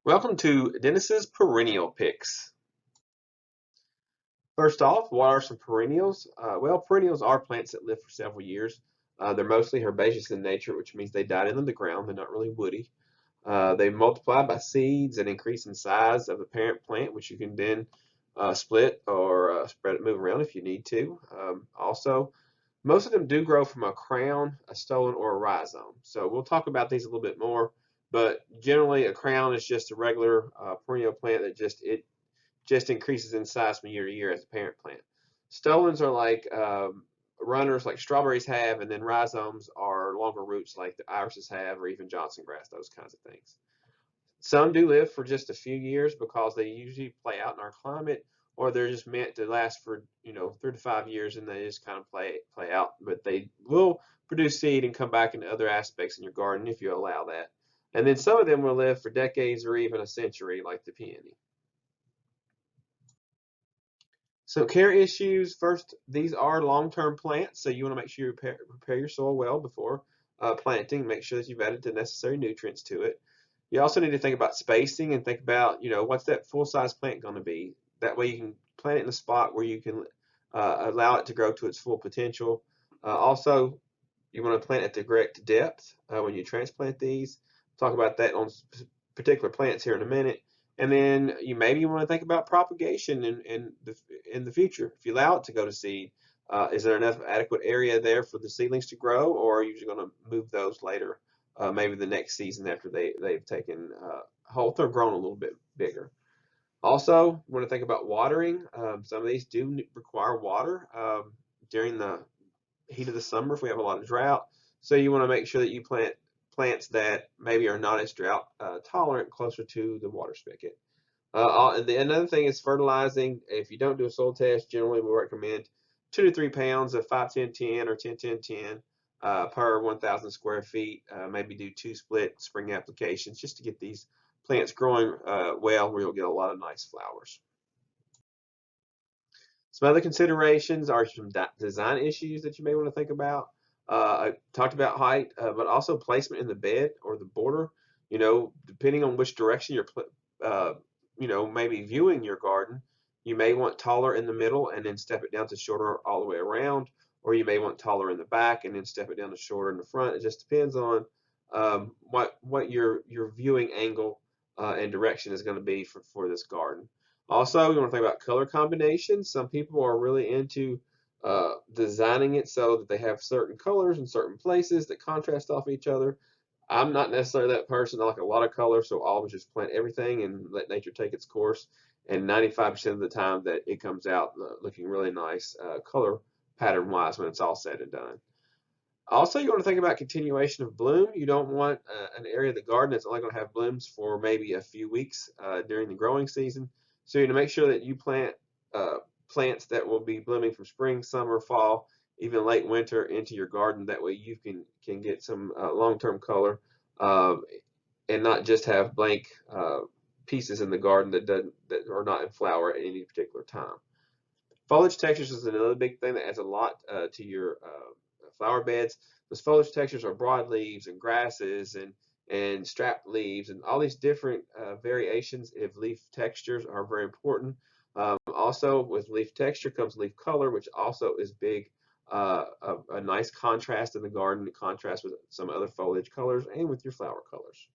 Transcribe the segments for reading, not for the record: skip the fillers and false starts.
Welcome to Dennis's Perennial Picks. First off, what are some perennials? Well, perennials are plants that live for several years. They're mostly herbaceous in nature, which means they died in the ground. They're not really woody. They multiply by seeds and increase in size of the parent plant, which you can then split or spread it, move around if you need to. Also, most of them do grow from a crown, a stolon, or a rhizome. So we'll talk about these a little bit more. But generally, a crown is just a regular perennial plant that just increases in size from year to year as a parent plant. Stolons are like runners, like strawberries have, and then rhizomes are longer roots, like the irises have, or even Johnson grass, those kinds of things. Some do live for just a few years because they usually play out in our climate, or they're just meant to last for 3 to 5 years, and they just kind of play out. But they will produce seed and come back into other aspects in your garden if you allow that. And then some of them will live for decades or even a century, like the peony. So care issues, first, these are long-term plants, so you want to make sure you prepare your soil well before planting. Make sure that you've added the necessary nutrients to it. You also need to think about spacing and think about, what's that full-size plant going to be? That way you can plant it in a spot where you can allow it to grow to its full potential. Also, you want to plant at the correct depth when you transplant these. Talk about that on particular plants here in a minute. And then you maybe want to think about propagation in the future. If you allow it to go to seed, is there enough adequate area there for the seedlings to grow, or are you just going to move those later, maybe the next season after they've taken hold or grown a little bit bigger? Also, you want to think about watering. Some of these do require water during the heat of the summer if we have a lot of drought. So you want to make sure that you plant plants that maybe are not as drought tolerant closer to the water spigot. Another thing is fertilizing. If you don't do a soil test, generally we recommend 2 to 3 pounds of 5-10-10 or 10-10-10 per 1,000 square feet. Maybe do 2 split spring applications just to get these plants growing well, where you'll get a lot of nice flowers. Some other considerations are some design issues that you may want to think about. I talked about height, but also placement in the bed or the border. Depending on which direction you're, maybe viewing your garden, you may want taller in the middle and then step it down to shorter all the way around, or you may want taller in the back and then step it down to shorter in the front. It just depends on what your viewing angle and direction is going to be for this garden. Also, you want to think about color combinations. Some people are really into designing it so that they have certain colors in certain places that contrast off each other. I'm not necessarily that person. I like a lot of color, so I'll always just plant everything and let nature take its course. And 95% of the time that it comes out looking really nice color pattern wise when it's all said and done. Also, you want to think about continuation of bloom. You don't want an area of the garden that's only going to have blooms for maybe a few weeks during the growing season. So you need to make sure that you plant plants that will be blooming from spring, summer, fall, even late winter into your garden. That way you can get some long-term color uh, and not just have blank pieces in the garden that are not in flower at any particular time. Foliage textures is another big thing that adds a lot to your flower beds. Those foliage textures are broadleaves and grasses and strap leaves, and all these different variations of leaf textures are very important. Also, with leaf texture comes leaf color, which also is big. A nice contrast in the garden, contrast with some other foliage colors and with your flower colors.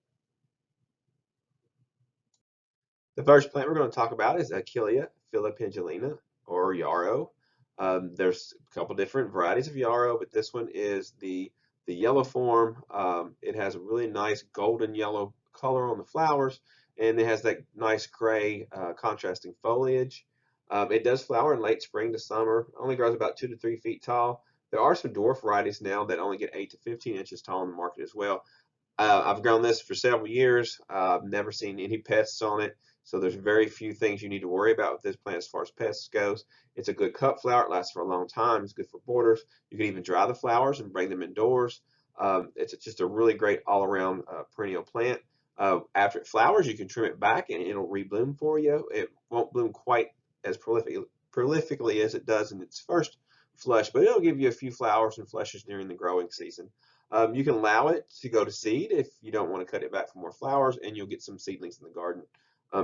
The first plant we're going to talk about is Achillea filipendulina, or yarrow. There's a couple different varieties of yarrow, but this one is the yellow form. It has a really nice golden yellow color on the flowers, and it has that nice gray contrasting foliage. It does flower in late spring to summer. Only grows about 2 to 3 feet tall. There are some dwarf varieties now that only get 8 to 15 inches tall in the market as well. I've grown this for several years. I've never seen any pests on it. So there's very few things you need to worry about with this plant as far as pests goes. It's a good cut flower. It lasts for a long time. It's good for borders. You can even dry the flowers and bring them indoors. It's just a really great all-around perennial plant. After it flowers, you can trim it back and it'll rebloom for you. It won't bloom quite as prolifically as it does in its first flush, but it'll give you a few flowers and flushes during the growing season. You can allow it to go to seed if you don't want to cut it back for more flowers, and you'll get some seedlings in the garden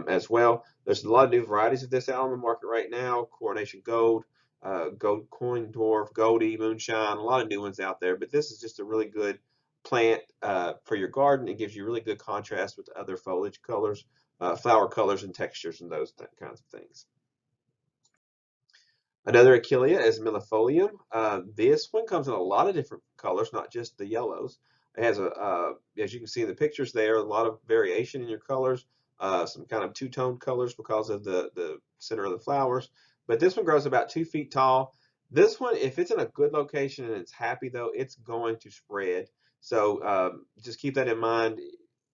as well. There's a lot of new varieties of this out on the market right now. Coronation Gold, Gold Coin Dwarf, Goldie, Moonshine, a lot of new ones out there. But this is just a really good plant for your garden. It gives you really good contrast with other foliage colors, flower colors and textures and those kinds of things. Another Achillea is millefolium. This one comes in a lot of different colors, not just the yellows. It has as you can see in the pictures there, a lot of variation in your colors, some kind of two-tone colors because of the center of the flowers. But this one grows about 2 feet tall. This one, if it's in a good location and it's happy though, it's going to spread. So just keep that in mind.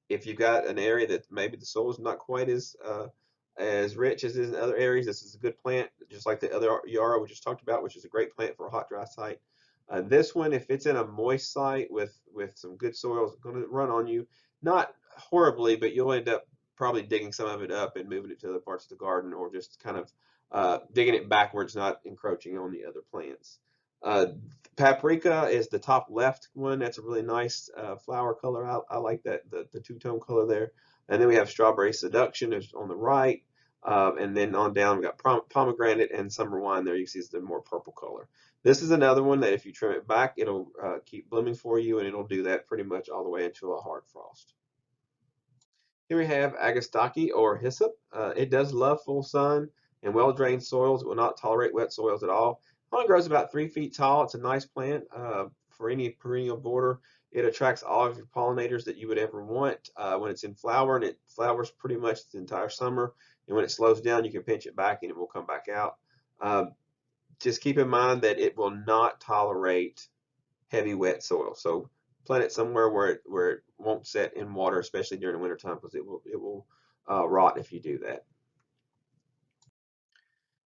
If you've got an area that maybe the soil is not quite as rich as in other areas, this is a good plant, just like the other yarrow we just talked about, which is a great plant for a hot, dry site. This one, if it's in a moist site with some good soil, it's going to run on you. Not horribly, but you'll end up probably digging some of it up and moving it to other parts of the garden, or just kind of digging it backwards, not encroaching on the other plants. Paprika is the top left one. That's a really nice flower color. I like that, the two-tone color there. And then we have Strawberry Seduction is on the right. And then on down, we got pomegranate and summer wine there. You see it's the more purple color. This is another one that if you trim it back, it'll keep blooming for you, and it'll do that pretty much all the way until a hard frost. Here we have Agastaki or hyssop. It does love full sun and well-drained soils. It will not tolerate wet soils at all. It only grows about 3 feet tall. It's a nice plant for any perennial border. It attracts all of your pollinators that you would ever want when it's in flower, and it flowers pretty much the entire summer. And when it slows down, you can pinch it back and it will come back out. Just keep in mind that it will not tolerate heavy wet soil. So plant it somewhere where it won't set in water, especially during the wintertime, because it will rot if you do that.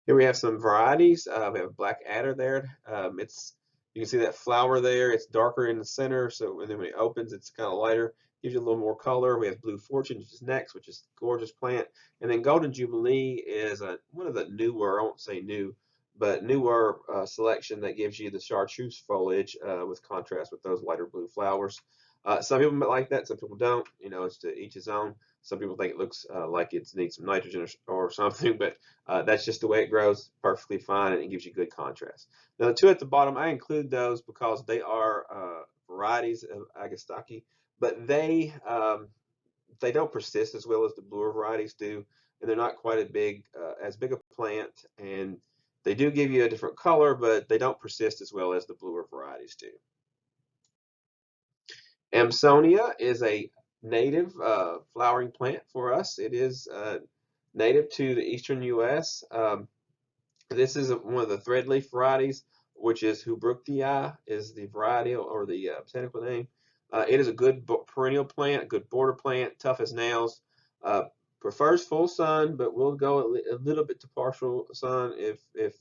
Here we have some varieties. We have Black Adder there. You can see that flower there. It's darker in the center, so and then when it opens, it's kind of lighter. Gives you a little more color. We have Blue Fortune, which is next, which is a gorgeous plant. And then Golden Jubilee is one of the newer, I won't say new, but newer selection that gives you the chartreuse foliage with contrast with those lighter blue flowers. Some people like that, some people don't. You know, it's to each his own. Some people think it looks like it needs some nitrogen or something, but that's just the way it grows, perfectly fine, and it gives you good contrast. Now, the two at the bottom, I include those because they are varieties of Agastaki, but they don't persist as well as the bluer varieties do, and they're not quite as big a plant, and they do give you a different color, but they don't persist as well as the bluer varieties do. Amsonia is a native flowering plant for us. It is native to the eastern U.S. This is one of the threadleaf varieties, which is Hubruktii is the variety or the botanical name. It is a good perennial plant, a good border plant, tough as nails. Prefers full sun, but will go a little bit to partial sun if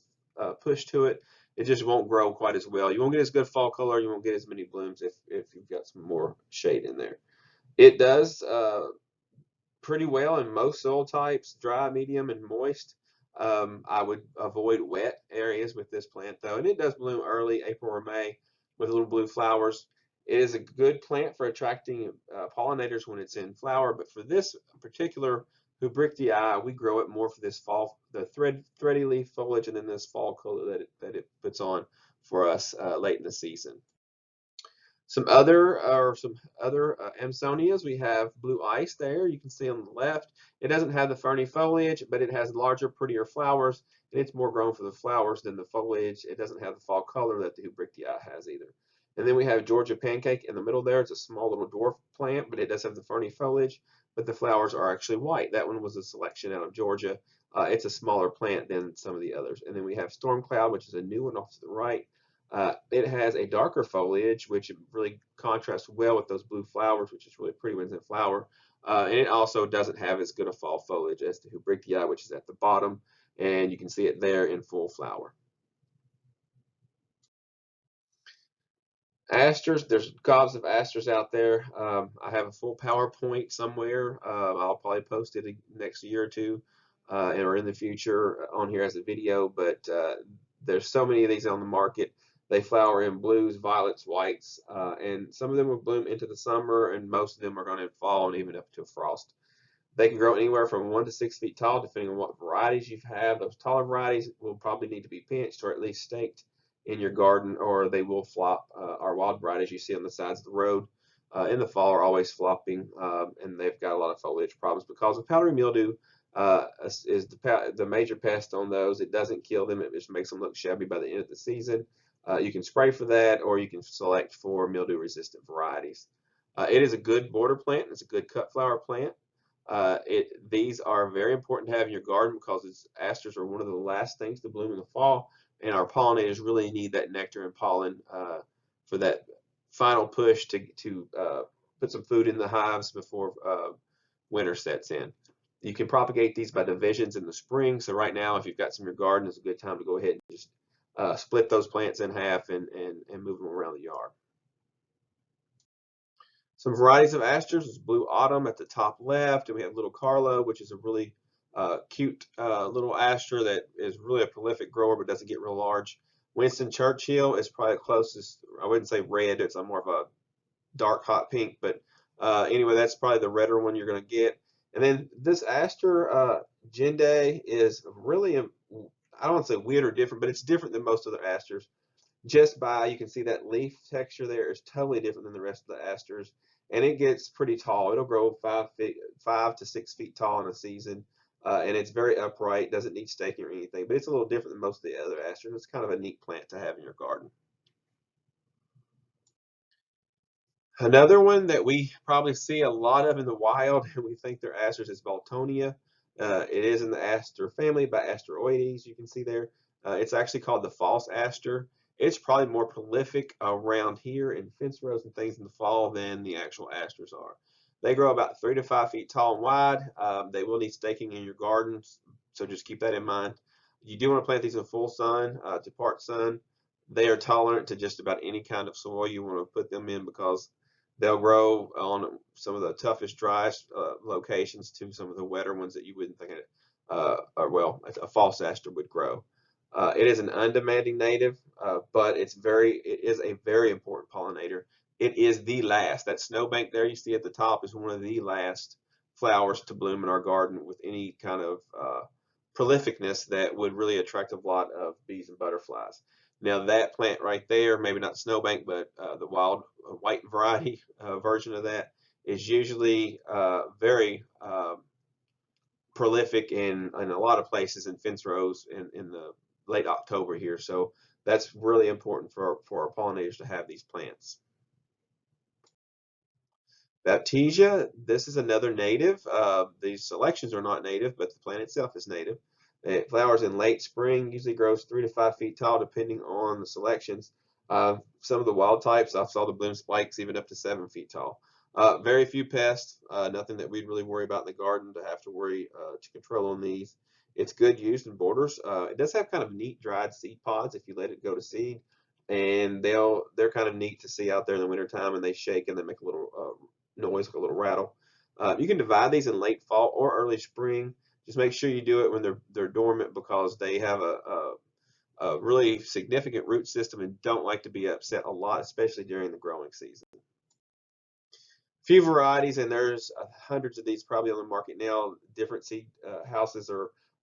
pushed to it. It just won't grow quite as well. You won't get as good fall color. You won't get as many blooms if you've got some more shade in there. It does pretty well in most soil types, dry, medium, and moist. I would avoid wet areas with this plant though, and it does bloom early, April or May, with little blue flowers. It is a good plant for attracting pollinators when it's in flower, but for this particular Hubruktii, we grow it more for this fall, the thready leaf foliage, and then this fall color that it puts on for us late in the season. Some other Amsonias, we have Blue Ice there. You can see on the left. It doesn't have the ferny foliage, but it has larger, prettier flowers, and it's more grown for the flowers than the foliage. It doesn't have the fall color that the Hubruktii has either. And then we have Georgia Pancake in the middle there. It's a small little dwarf plant, but it does have the ferny foliage, but the flowers are actually white. That one was a selection out of Georgia. It's a smaller plant than some of the others. And then we have Storm Cloud, which is a new one off to the right. It has a darker foliage, which really contrasts well with those blue flowers, which is really pretty when it's in flower. And it also doesn't have as good a fall foliage as the Hubruktii, which is at the bottom, and you can see it there in full flower. Asters, there's gobs of asters out there. I have a full PowerPoint somewhere. I'll probably post it next year or two, or in the future on here as a video. But there's so many of these on the market. They flower in blues, violets, whites, and some of them will bloom into the summer, and most of them are going to fall and even up to frost. They can grow anywhere from 1 to 6 feet tall, depending on what varieties you have. Those taller varieties will probably need to be pinched or at least staked in your garden, or they will flop. Our wild varieties you see on the sides of the road in the fall are always flopping, and they've got a lot of foliage problems because of powdery mildew. Is the major pest on those. It doesn't kill them, it just makes them look shabby by the end of the season. You can spray for that, or you can select for mildew resistant varieties. It is a good border plant. It's a good cut flower plant. These are very important to have in your garden because asters are one of the last things to bloom in the fall, and our pollinators really need that nectar and pollen for that final push to put some food in the hives before winter sets in. You can propagate these by divisions in the spring. So right now, if you've got some in your garden, it's a good time to go ahead and just split those plants in half and move them around the yard. Some varieties of asters is Blue Autumn at the top left, and we have Little Carlo, which is a really cute little aster that is really a prolific grower but doesn't get real large. Winston Churchill is probably the closest. I wouldn't say red; it's more of a dark hot pink, but anyway, that's probably the redder one you're going to get. And then this aster, Gende, is really, I don't want to say weird or different, but it's different than most other asters. Just by, you can see that leaf texture there is totally different than the rest of the asters, and it gets pretty tall. It'll grow 5 to 6 feet tall in a season, and it's very upright, doesn't need staking or anything, but it's a little different than most of the other asters. It's kind of a neat plant to have in your garden. Another one that we probably see a lot of in the wild, and we think they're asters, is Baltonia. It is in the aster family by Asteroides, you can see there. It's actually called the false aster. It's probably more prolific around here in fence rows and things in the fall than the actual asters are. They grow about 3 to 5 feet tall and wide. They will need staking in your gardens, so just keep that in mind. You do want to plant these in full sun to part sun. They are tolerant to just about any kind of soil you want to put them in because they'll grow on some of the toughest, driest locations to some of the wetter ones that you wouldn't think or well, a false aster would grow. It is an undemanding native, but it is a very important pollinator. It is the last. That snowbank there you see at the top is one of the last flowers to bloom in our garden with any kind of prolificness that would really attract a lot of bees and butterflies. Now that plant right there, maybe not snowbank, but the wild white variety version of that is usually very prolific in a lot of places in fence rows in the late October here. So that's really important for our pollinators to have these plants. Baptisia, this is another native. These selections are not native, but the plant itself is native. It flowers in late spring, usually grows 3 to 5 feet tall, depending on the selections. Some of the wild types, I saw the bloom spikes even up to 7 feet tall. Very few pests, nothing that we'd really worry about in the garden to have to worry to control on these. It's good used in borders. It does have kind of neat dried seed pods if you let it go to seed, and they're kind of neat to see out there in the wintertime, and they shake and they make a little noise, like a little rattle. You can divide these in late fall or early spring. Just make sure you do it when they're dormant because they have a really significant root system and don't like to be upset a lot, especially during the growing season. Few varieties, and there's hundreds of these probably on the market now. Different seed houses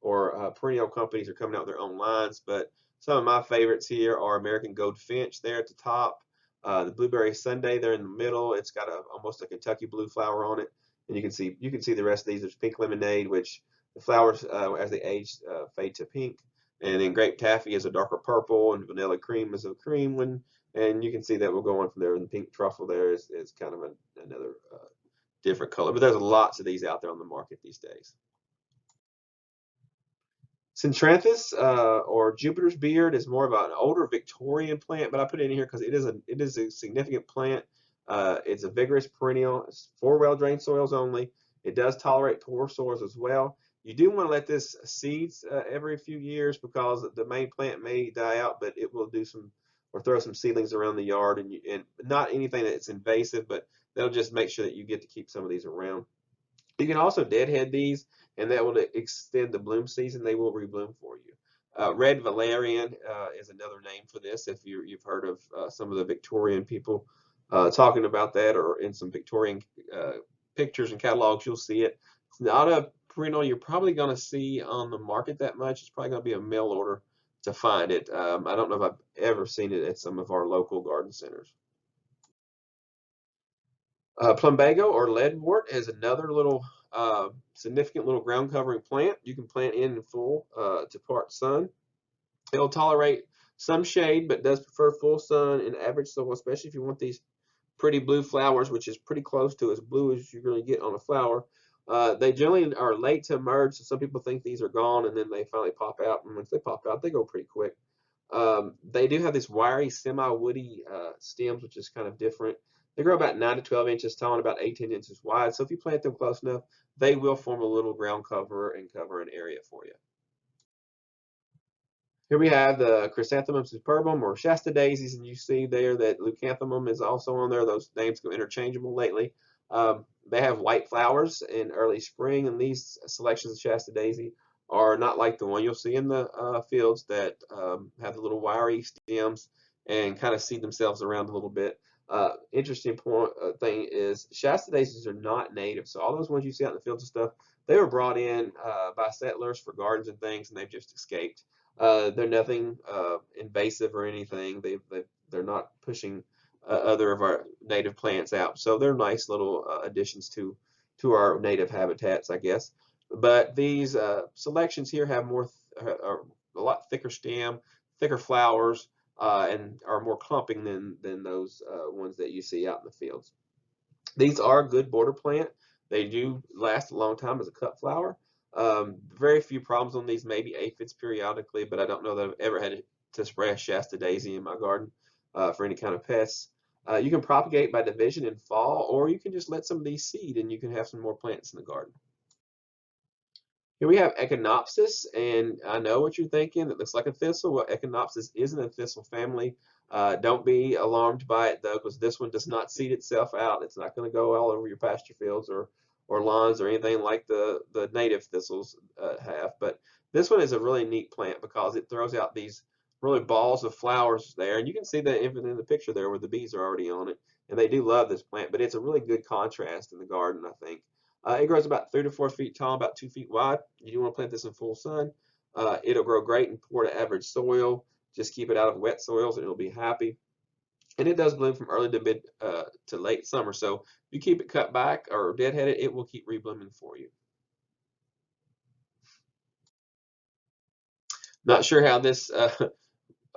or perennial companies are coming out with their own lines, but some of my favorites here are American Goldfinch there at the top, the Blueberry Sunday there in the middle. It's got almost a Kentucky blue flower on it, and you can see the rest of these. There's Pink Lemonade, which the flowers as they age fade to pink, and then Grape Taffy is a darker purple, and Vanilla Cream is a cream one. And you can see that we'll go on from there. And the pink truffle there is kind of another different color. But there's lots of these out there on the market these days. Centranthus or Jupiter's beard is more of an older Victorian plant, but I put it in here because it is a significant plant. It's a vigorous perennial. It's for well-drained soils only. It does tolerate poor soils as well. You do want to let this seeds every few years because the main plant may die out, but it will do some or throw some seedlings around the yard, and not anything that's invasive, but that'll just make sure that you get to keep some of these around. You can also deadhead these, and that will extend the bloom season. They will rebloom for you. Red valerian is another name for this. If you've heard of some of the Victorian people talking about that, or in some Victorian pictures and catalogs, you'll see it. It's not a perennial you're probably going to see on the market that much. It's probably going to be a mail order to find it. I don't know if I've ever seen it at some of our local garden centers. Plumbago or leadwort is another little significant little ground covering plant. You can plant in full to part sun. It'll tolerate some shade, but does prefer full sun and average soil, especially if you want these pretty blue flowers, which is pretty close to as blue as you're going to get on a flower. They generally are late to emerge, so some people think these are gone, and then they finally pop out. And once they pop out, they go pretty quick. They do have this wiry, semi-woody stems, which is kind of different. They grow about 9 to 12 inches tall and about 18 inches wide. So if you plant them close enough, they will form a little ground cover and cover an area for you. Here we have the Chrysanthemum superbum or Shasta daisies, and you see there that Leucanthemum is also on there. Those names go interchangeable lately. They have white flowers in early spring, and these selections of Shasta daisy are not like the one you'll see in the fields that have the little wiry stems and kind of seed themselves around a little bit. Interesting thing is Shasta daisies are not native, so all those ones you see out in the fields and stuff, they were brought in by settlers for gardens and things, and they've just escaped. They're nothing invasive or anything. They're not pushing other of our native plants out. So they're nice little additions to our native habitats, I guess. But these selections here have a lot thicker stem, thicker flowers, and are more clumping than those ones that you see out in the fields. These are a good border plant. They do last a long time as a cut flower. Very few problems on these, maybe aphids periodically, but I don't know that I've ever had to spray a Shasta daisy in my garden for any kind of pests. You can propagate by division in fall, or you can just let some of these seed and you can have some more plants in the garden. Here we have Echinopsis, and I know what you're thinking. It looks like a thistle. Well, Echinopsis isn't a thistle family. Don't be alarmed by it, though, because this one does not seed itself out. It's not going to go all over your pasture fields or lawns or anything like the native thistles have. But this one is a really neat plant because it throws out these really balls of flowers there. And you can see that even in the picture there where the bees are already on it. And they do love this plant, but it's a really good contrast in the garden, I think. It grows about 3 to 4 feet tall, about 2 feet wide. You do want to plant this in full sun. It'll grow great in poor to average soil. Just keep it out of wet soils and it'll be happy. And it does bloom from early to mid to late summer. So if you keep it cut back or deadheaded, it will keep reblooming for you. Not sure how this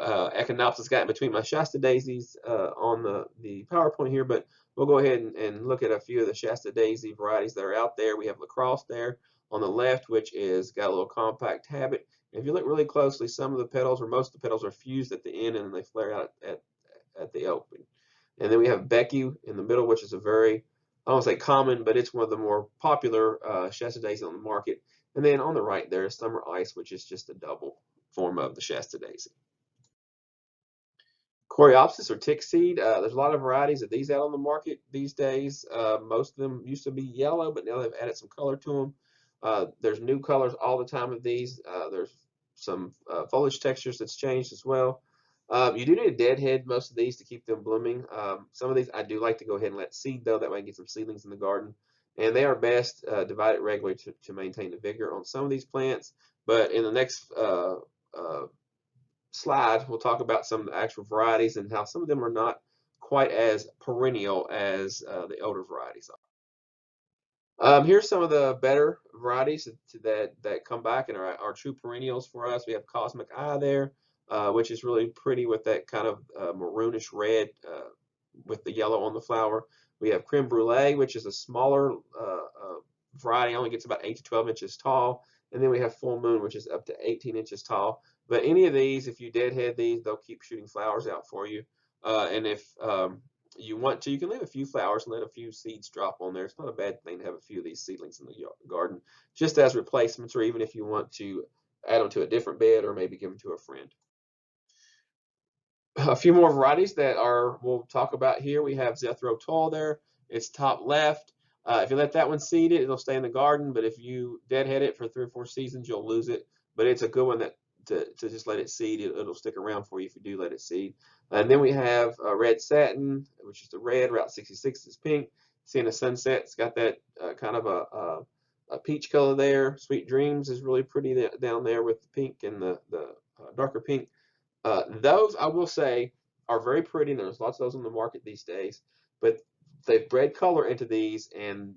Echinopsis got in between my Shasta daisies on the PowerPoint here, but we'll go ahead and look at a few of the Shasta daisy varieties that are out there. We have Lacrosse there on the left, which is got a little compact habit. And if you look really closely, some of the petals or most of the petals are fused at the end and they flare out at the opening. And then we have Becky in the middle, which is a very, I don't want to say common, but it's one of the more popular Shasta daisies on the market. And then on the right there is Summer Ice, which is just a double form of the Shasta daisy. Coreopsis or tick seed. There's a lot of varieties of these out on the market these days. Most of them used to be yellow, but now they've added some color to them. There's new colors all the time of these. There's some foliage textures that's changed as well. You do need a deadhead most of these to keep them blooming. Some of these I do like to go ahead and let seed though, that way I can get some seedlings in the garden. And they are best divided regularly to maintain the vigor on some of these plants. But in the next slide, we'll talk about some of the actual varieties and how some of them are not quite as perennial as the older varieties are. Here's some of the better varieties that come back and are true perennials for us. We have Cosmic Eye there, which is really pretty with that kind of maroonish red with the yellow on the flower. We have Creme Brulee, which is a smaller variety, only gets about 8 to 12 inches tall. And then we have Full Moon, which is up to 18 inches tall. But any of these, if you deadhead these, they'll keep shooting flowers out for you. And if you want to, you can leave a few flowers and let a few seeds drop on there. It's not a bad thing to have a few of these seedlings in the garden, just as replacements, or even if you want to add them to a different bed or maybe give them to a friend. A few more varieties that we'll talk about here. We have Zethro Tall there. It's top left. If you let that one seed it, it'll stay in the garden. But if you deadhead it for 3 or 4 seasons, you'll lose it. But it's a good one that to just let it seed. It'll stick around for you if you do let it seed. And then we have red satin, which is the red. Route 66 is pink. Seeing a sunset, it's got that kind of a peach color there. Sweet Dreams is really pretty down there with the pink and the darker pink. Those, I will say, are very pretty, and there's lots of those on the market these days. But they've bred color into these, and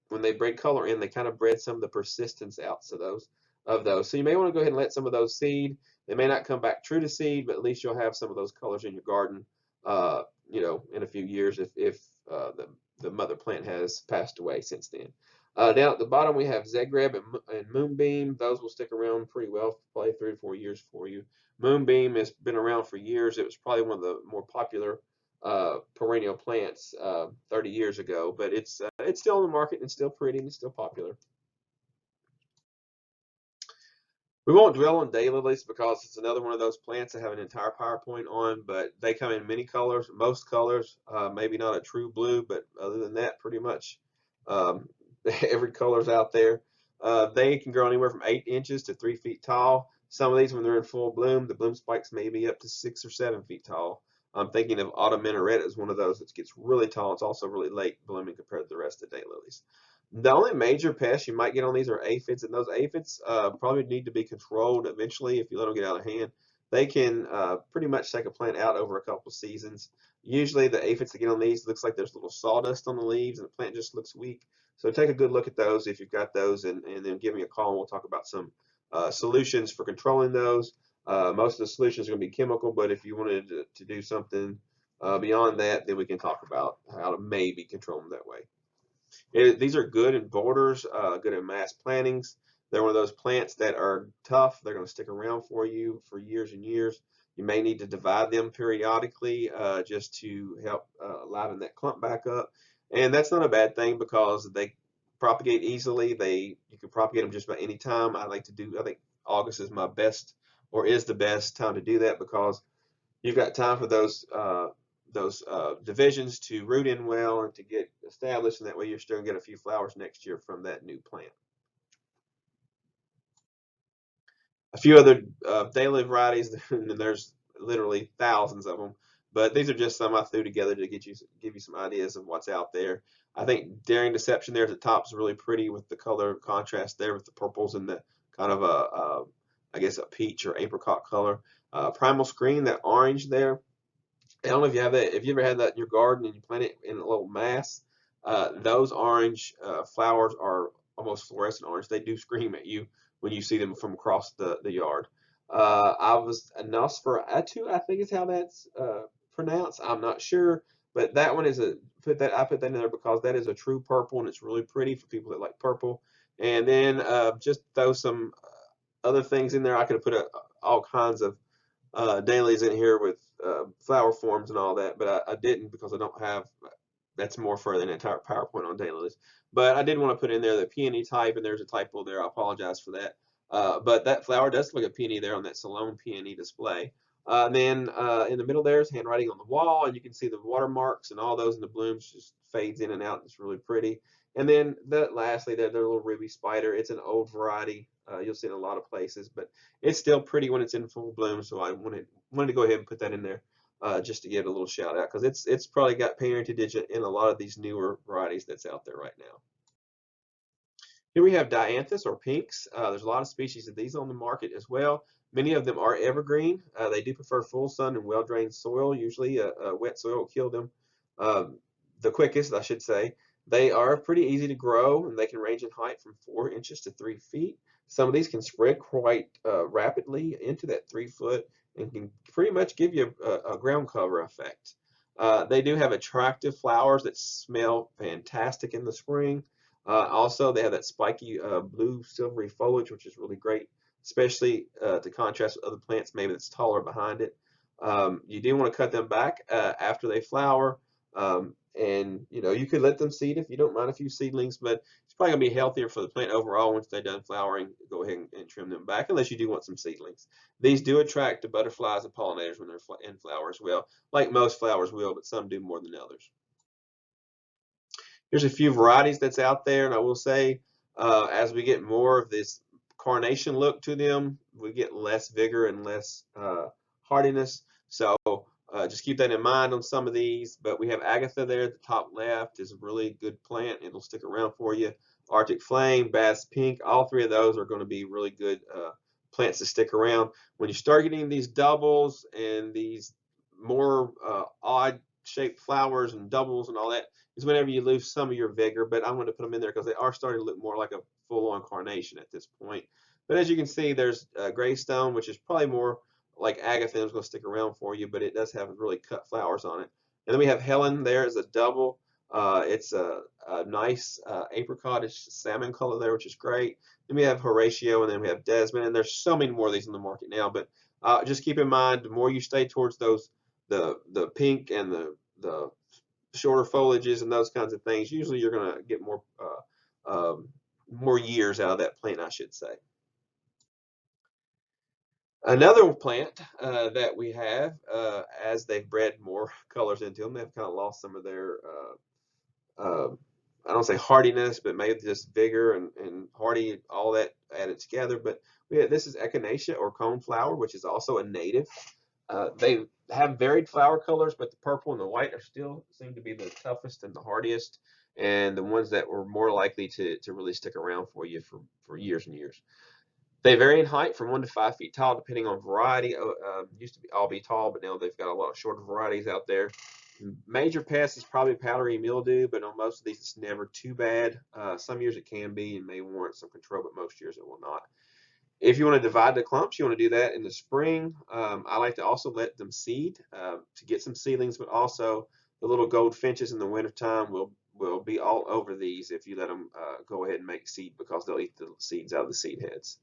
when they bred color in, they kind of bred some of the persistence out of those. So you may want to go ahead and let some of those seed. They may not come back true to seed, but at least you'll have some of those colors in your garden, in a few years if the mother plant has passed away since then. Down at the bottom, we have Zagreb and Moonbeam. Those will stick around pretty well, probably 3 to 4 years for you. Moonbeam has been around for years. It was probably one of the more popular perennial plants 30 years ago, but it's still on the market and still pretty and still popular. We won't dwell on daylilies because it's another one of those plants I have an entire PowerPoint on, but they come in many colors, most colors, maybe not a true blue, but other than that, pretty much um, every color's out there. They can grow anywhere from 8 inches to 3 feet tall. Some of these, when they're in full bloom, the bloom spikes may be up to 6 or 7 feet tall. I'm thinking of autumn minaret as one of those that gets really tall. It's also really late blooming compared to the rest of the daylilies. The only major pests you might get on these are aphids, and those aphids probably need to be controlled eventually if you let them get out of hand. They can pretty much take a plant out over a couple seasons. Usually the aphids that get on these looks like there's little sawdust on the leaves and the plant just looks weak. So take a good look at those if you've got those, and then give me a call and we'll talk about some solutions for controlling those. Most of the solutions are going to be chemical, but if you wanted to do something beyond that, then we can talk about how to maybe control them that way. These are good in borders, good in mass plantings. They're one of those plants that are tough. They're going to stick around for you for years and years. You may need to divide them periodically just to help liven that clump back up. And that's not a bad thing because they propagate easily. You can propagate them just about any time. I think August is my best or is the best time to do that because you've got time for those divisions to root in well and to get established, and that way you're still going to get a few flowers next year from that new plant. A few other daily varieties, and there's literally thousands of them, but these are just some I threw together to give you some ideas of what's out there. I think Daring Deception there at the top is really pretty with the color contrast there with the purples and the kind of I guess a peach or apricot color. Primal Screen, that orange there. I don't know if you have that. If you ever had that in your garden and you plant it in a little mass, those orange flowers are almost fluorescent orange. They do scream at you when you see them from across the yard. I was a Nosferatu, I think is how that's pronounced. I'm not sure, but that one is I put that in there because that is a true purple and it's really pretty for people that like purple. And then just throw some other things in there. I could have put all kinds of dailies in here with flower forms and all that, but I didn't because I don't have. That's more for an entire PowerPoint on dailies. But I did want to put in there the peony type, and there's a typo there. I apologize for that. But that flower does look like a peony there on that Salome peony display. Then in the middle there is handwriting on the wall, and you can see the watermarks and all those, and the blooms just fades in and out. It's really pretty. And then lastly, their little ruby spider. It's an old variety. You'll see it in a lot of places, but it's still pretty when it's in full bloom. So I wanted to go ahead and put that in there just to give it a little shout out because it's probably got parentage in a lot of these newer varieties that's out there right now. Here we have dianthus or pinks. There's a lot of species of these on the market as well. Many of them are evergreen. They do prefer full sun and well-drained soil. Usually wet soil will kill them the quickest, I should say. They are pretty easy to grow, and they can range in height from 4 inches to 3 feet. Some of these can spread quite rapidly into that 3 foot and can pretty much give you a ground cover effect. They do have attractive flowers that smell fantastic in the spring. Also, they have that spiky blue silvery foliage, which is really great, especially to contrast with other plants maybe that's taller behind it. You do want to cut them back after they flower. And you could let them seed if you don't mind a few seedlings, but it's probably going to be healthier for the plant overall once they're done flowering. Go ahead and trim them back unless you do want some seedlings. These do attract the butterflies and pollinators when they're in flower as well, like most flowers will, but some do more than others. Here's a few varieties that's out there, and I will say as we get more of this carnation look to them. We get less vigor and less hardiness. So just keep that in mind on some of these. But we have Agatha there at the top left is a really good plant. It'll stick around for you. Arctic Flame, Bass Pink, all three of those are going to be really good plants to stick around. When you start getting these doubles and these more odd shaped flowers and doubles and all that is whenever you lose some of your vigor, but I'm going to put them in there because they are starting to look more like a full-on carnation at this point. But as you can see, there's Greystone, which is probably more like Agatha is going to stick around for you, but it does have really cut flowers on it. And then we have Helen there as a double. It's a nice apricotish salmon color there, which is great. Then we have Horatio, and then we have Desmond, and there's so many more of these in the market now. But just keep in mind, the more you stay towards those, the pink and the shorter foliages and those kinds of things, usually you're going to get more years out of that plant, I should say. Another plant that we have, as they've bred more colors into them, they've kind of lost some of their, I don't say hardiness, but maybe just vigor and hardy, all that added together. But this is Echinacea or coneflower, which is also a native. They have varied flower colors, but the purple and the white are still seem to be the toughest and the hardiest, and the ones that were more likely to really stick around for you for years and years. They vary in height from 1 to 5 feet tall, depending on variety. Used to be all be tall, but now they've got a lot of shorter varieties out there. Major pest is probably powdery mildew, but on most of these it's never too bad. Some years it can be and may warrant some control, but most years it will not. If you want to divide the clumps, you want to do that in the spring. I like to also let them seed to get some seedlings, but also the little goldfinches in the wintertime will be all over these if you let them go ahead and make seed, because they'll eat the seeds out of the seed heads.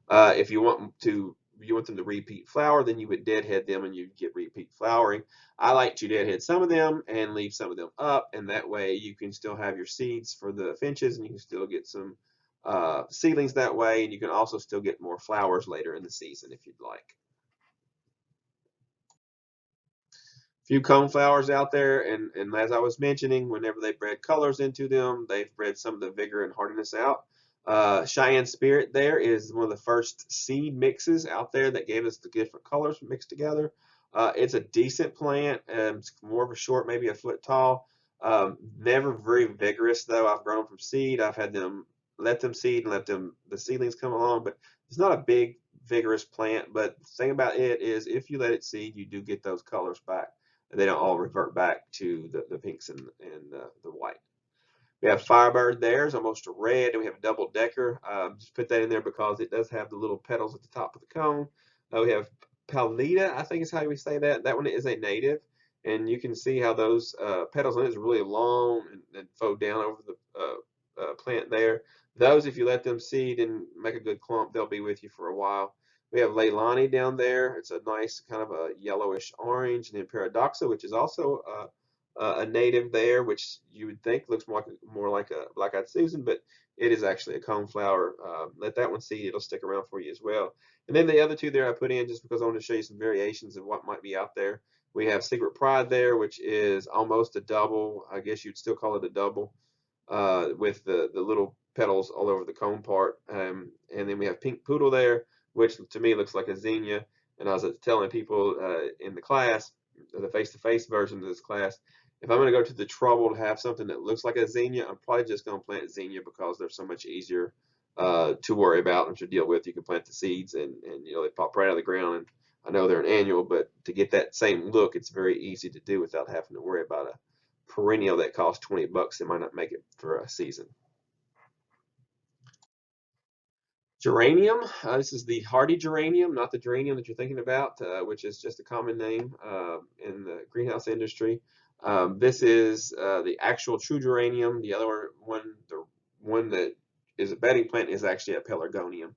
If you want them to repeat flower, then you would deadhead them and you get repeat flowering. I like to deadhead some of them and leave some of them up, and that way you can still have your seeds for the finches, and you can still get some seedlings that way, and you can also still get more flowers later in the season if you'd like. Few coneflowers out there, and as I was mentioning, whenever they bred colors into them, they've bred some of the vigor and hardiness out. Cheyenne Spirit there is one of the first seed mixes out there that gave us the different colors mixed together. It's a decent plant. It's more of a short, maybe a foot tall. Never very vigorous though. I've grown them from seed. I've had them let them seed and let the seedlings come along, but it's not a big vigorous plant. But the thing about it is, if you let it seed, you do get those colors back. They don't all revert back to the pinks and the white. We have Firebird there, it's almost a red, and we have a double decker. Just put that in there because it does have the little petals at the top of the cone. We have Palida, I think is how we say that. That one is a native, and you can see how those petals on it is really long and fold down over the plant there. Those, if you let them seed and make a good clump, they'll be with you for a while. We have Leilani down there. It's a nice kind of a yellowish orange. And then Paradoxa, which is also a native there, which you would think looks more like a black-eyed Susan, but it is actually a coneflower. Let that one seed. It'll stick around for you as well. And then the other two there I put in just because I want to show you some variations of what might be out there. We have Secret Pride there, which is almost a double. I guess you'd still call it a double with the little petals all over the cone part. And then we have Pink Poodle there, which to me looks like a zinnia. And I was telling people in the class, the face-to-face version of this class, if I'm going to go to the trouble to have something that looks like a zinnia, I'm probably just going to plant zinnia because they're so much easier to worry about and to deal with. You can plant the seeds and you know, they pop right out of the ground. And I know they're an annual, but to get that same look, it's very easy to do without having to worry about a perennial that costs 20 bucks and might not make it for a season. Geranium, this is the hardy geranium, not the geranium that you're thinking about, which is just a common name in the greenhouse industry. This is the actual true geranium. The other one, the one that is a bedding plant, is actually a pelargonium.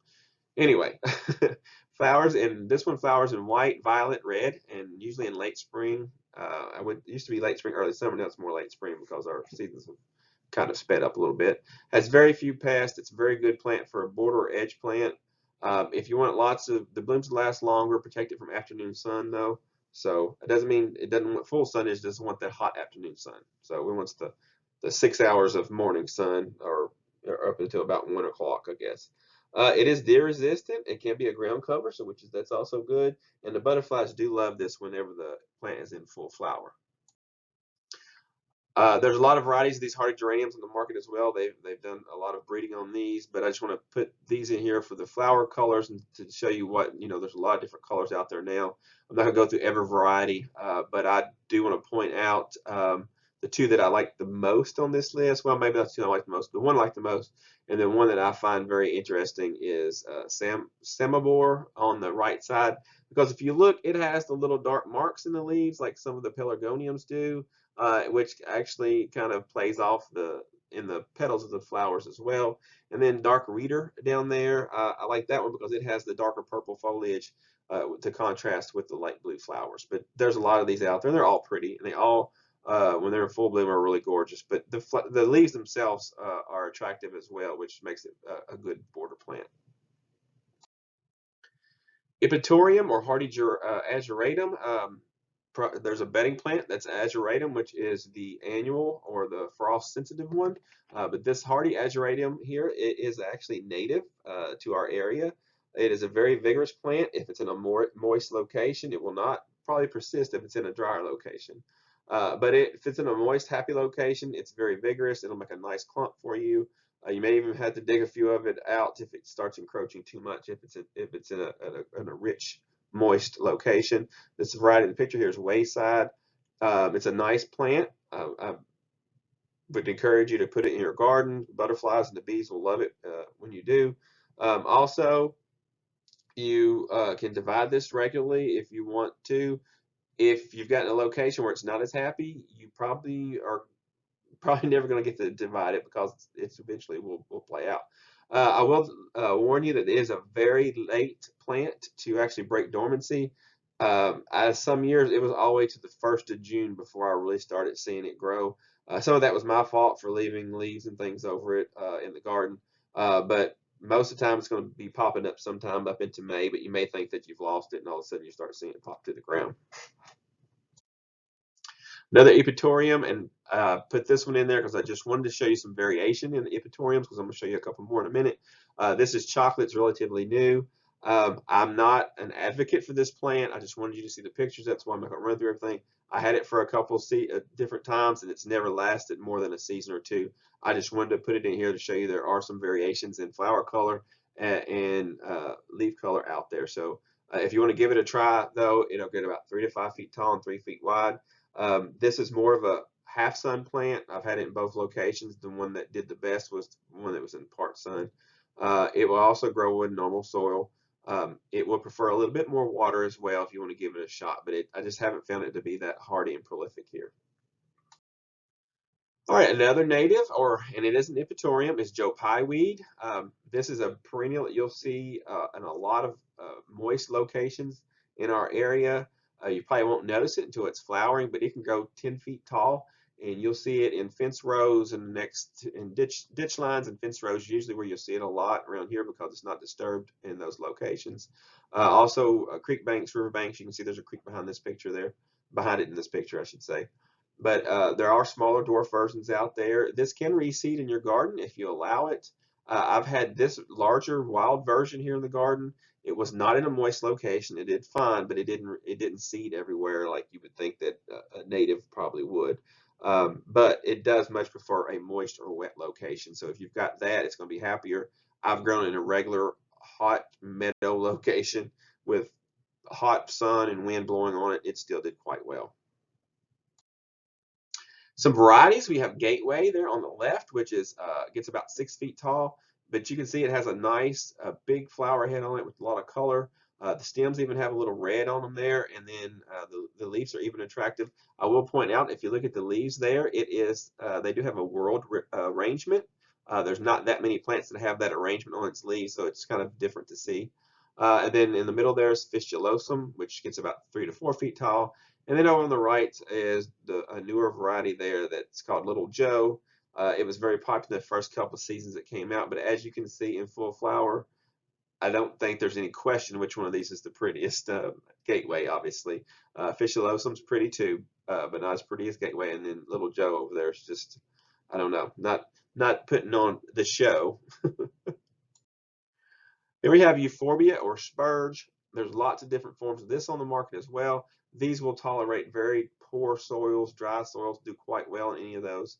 Anyway, this one flowers in white, violet, red, and usually in late spring. It used to be late spring, early summer. Now it's more late spring because our seasons have kind of sped up a little bit. Has very few pests. It's a very good plant for a border or edge plant. If you want lots of, the blooms last longer, protect it from afternoon sun though. So it doesn't mean it doesn't want full sun, it just doesn't want that hot afternoon sun. So we want the 6 hours of morning sun or up until about 1 o'clock, I guess. It is deer resistant. It can be a ground cover, so that's also good. And the butterflies do love this whenever the plant is in full flower. There's a lot of varieties of these hardy geraniums on the market as well. They've done a lot of breeding on these, but I just want to put these in here for the flower colors and to show you what, there's a lot of different colors out there now. I'm not going to go through every variety, but I do want to point out the two that I like the most on this list. Well, maybe that's two I like the most. The one I like the most, and then one that I find very interesting is Samobor on the right side. Because if you look, it has the little dark marks in the leaves like some of the pelargoniums do, which actually kind of plays off in the petals of the flowers as well. And then dark reader down there, I like that one because it has the darker purple foliage to contrast with the light blue flowers. But there's a lot of these out there. They're all pretty, and they all, when they're in full bloom, are really gorgeous. But the leaves themselves are attractive as well, which makes it a good border plant. Epitorium or hardy ageratum. There's a bedding plant that's ageratum, which is the annual or the frost sensitive one. But this hardy ageratum here, it is actually native to our area. It is a very vigorous plant. If it's in a more moist location, it will not probably persist if it's in a drier location. But if it's in a moist, happy location, it's very vigorous. It'll make a nice clump for you. You may even have to dig a few of it out if it starts encroaching too much. If it's in a rich, moist location. This variety in the picture here is Wayside. It's a nice plant. I would encourage you to put it in your garden. Butterflies and the bees will love it when you do. Also, you can divide this regularly if you want to. If you've got a location where it's not as happy, you probably are never going to get to divide it because it's eventually will play out. I will warn you that it is a very late plant to actually break dormancy. As some years, it was all the way to the 1st of June before I really started seeing it grow. Some of that was my fault for leaving leaves and things over it in the garden. But most of the time, it's going to be popping up sometime up into May, but you may think that you've lost it, and all of a sudden you start seeing it pop to the ground. Another epitorium, and put this one in there because I just wanted to show you some variation in the epitoriums because I'm going to show you a couple more in a minute. This is chocolate. It's relatively new. I'm not an advocate for this plant. I just wanted you to see the pictures. That's why I'm not going to run through everything. I had it for a couple different times, and it's never lasted more than a season or two. I just wanted to put it in here to show you there are some variations in flower color and leaf color out there. So if you want to give it a try, though, it'll get about 3 to 5 feet tall and 3 feet wide. This is more of a half sun plant. I've had it in both locations. The one that did the best was the one that was in part sun. It will also grow in normal soil. It will prefer a little bit more water as well if you want to give it a shot, but I just haven't found it to be that hardy and prolific here. All right, another native, and it is an epitorium, is Joe Pye weed. This is a perennial that you'll see in a lot of moist locations in our area. You probably won't notice it until it's flowering, but it can grow 10 feet tall, and you'll see it in fence rows and in ditch lines and fence rows, usually where you'll see it a lot around here because it's not disturbed in those locations. Also, creek banks, river banks. You can see there's a creek behind it in this picture, I should say. But there are smaller dwarf versions out there. This can reseed in your garden if you allow it. I've had this larger wild version here in the garden. It was not in a moist location. It did fine, but it didn't seed everywhere like you would think that a native probably would. But it does much prefer a moist or wet location. So if you've got that, it's going to be happier. I've grown in a regular hot meadow location with hot sun and wind blowing on it. It still did quite well. Some varieties, we have Gateway there on the left, which gets about 6 feet tall, but you can see it has a nice big flower head on it with a lot of color. The stems even have a little red on them there, and then the leaves are even attractive. I will point out, if you look at the leaves there, they do have a whorled arrangement. There's not that many plants that have that arrangement on its leaves, so it's kind of different to see. And then in the middle there is Fistulosum, which gets about 3 to 4 feet tall. And then over on the right is a newer variety there that's called Little Joe. It was very popular the first couple of seasons it came out, but as you can see in full flower, I don't think there's any question which one of these is the prettiest. Gateway, obviously. Fistulosum's pretty too, but not as pretty as Gateway. And then Little Joe over there is just, I don't know, not putting on the show. Then we have euphorbia or spurge. There's lots of different forms of this on the market as well. These will tolerate very poor soils, dry soils, do quite well in any of those.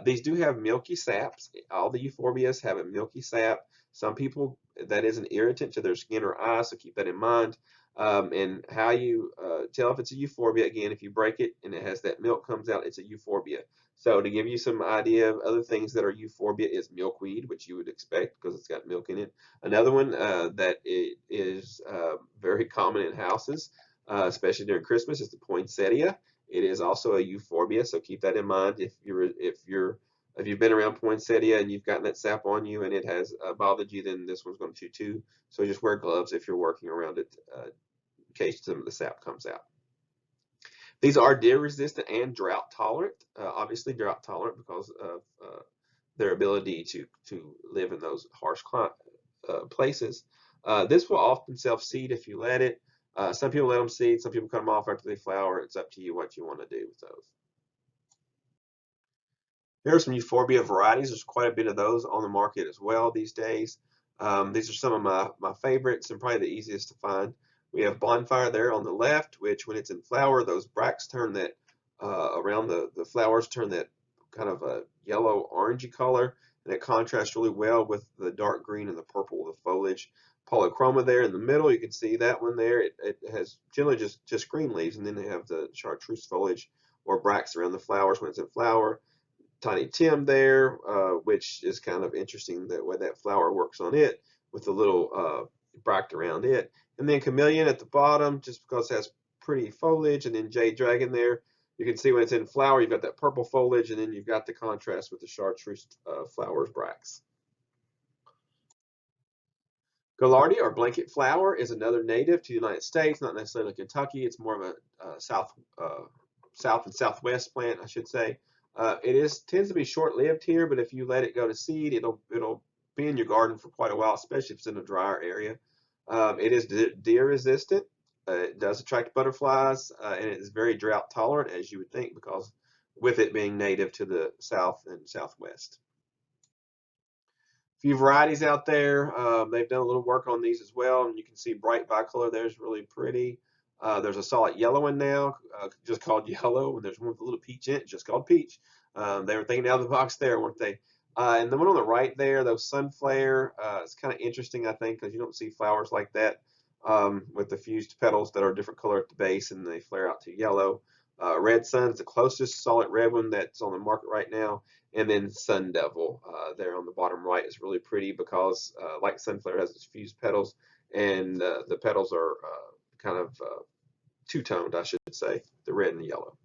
These do have milky saps. All the euphorbias have a milky sap. Some people, that is an irritant to their skin or eyes, so keep that in mind. And how you tell if it's a euphorbia, again, if you break it and it has that milk comes out, it's a euphorbia. So to give you some idea of other things that are euphorbia is milkweed, which you would expect because it's got milk in it. Another one that is very common in houses, especially during Christmas, is the poinsettia. It is also a euphorbia, so keep that in mind if you've been around poinsettia and you've gotten that sap on you and it has bothered you, then this one's going to too. So just wear gloves if you're working around it in case some of the sap comes out. These are deer resistant and drought tolerant. Obviously drought tolerant because of their ability to live in those harsh places. This will often self-seed if you let it. Some people let them seed, some people cut them off after they flower. It's up to you what you want to do with those. Here are some euphorbia varieties. There's quite a bit of those on the market as well these days. These are some of my favorites and probably the easiest to find. We have bonfire there on the left, which when it's in flower, those bracts turn that around the flowers turn that kind of a yellow orangey color, and it contrasts really well with the dark green and the purple of the foliage. Polychroma there in the middle, you can see that one there. It has generally just green leaves, and then they have the chartreuse foliage or bracts around the flowers when it's in flower. Tiny Tim there, which is kind of interesting the way that flower works on it with the little bract around it. And then Chameleon at the bottom, just because it has pretty foliage, and then Jade Dragon there. You can see when it's in flower, you've got that purple foliage, and then you've got the contrast with the chartreuse flowers bracts. Gaillardia or blanket flower is another native to the United States, not necessarily Kentucky. It's more of a south and southwest plant, I should say. It tends to be short-lived here, but if you let it go to seed, it'll be in your garden for quite a while, especially if it's in a drier area. It is deer resistant. It does attract butterflies, and it is very drought tolerant, as you would think, because with it being native to the south and southwest. Few varieties out there. They've done a little work on these as well, and you can see bright bicolor there is really pretty. There's a solid yellow one now, just called yellow, and there's one with a little peach in it, just called peach. They were thinking out of the box there, weren't they? And the one on the right there, those sunflare, it's kind of interesting, I think, because you don't see flowers like that with the fused petals that are a different color at the base, and they flare out to yellow. Red Sun is the closest solid red one that's on the market right now. And then Sun Devil there on the bottom right is really pretty because, like Sunflower, has its fused petals, and the petals are kind of two-toned, I should say, the red and the yellow.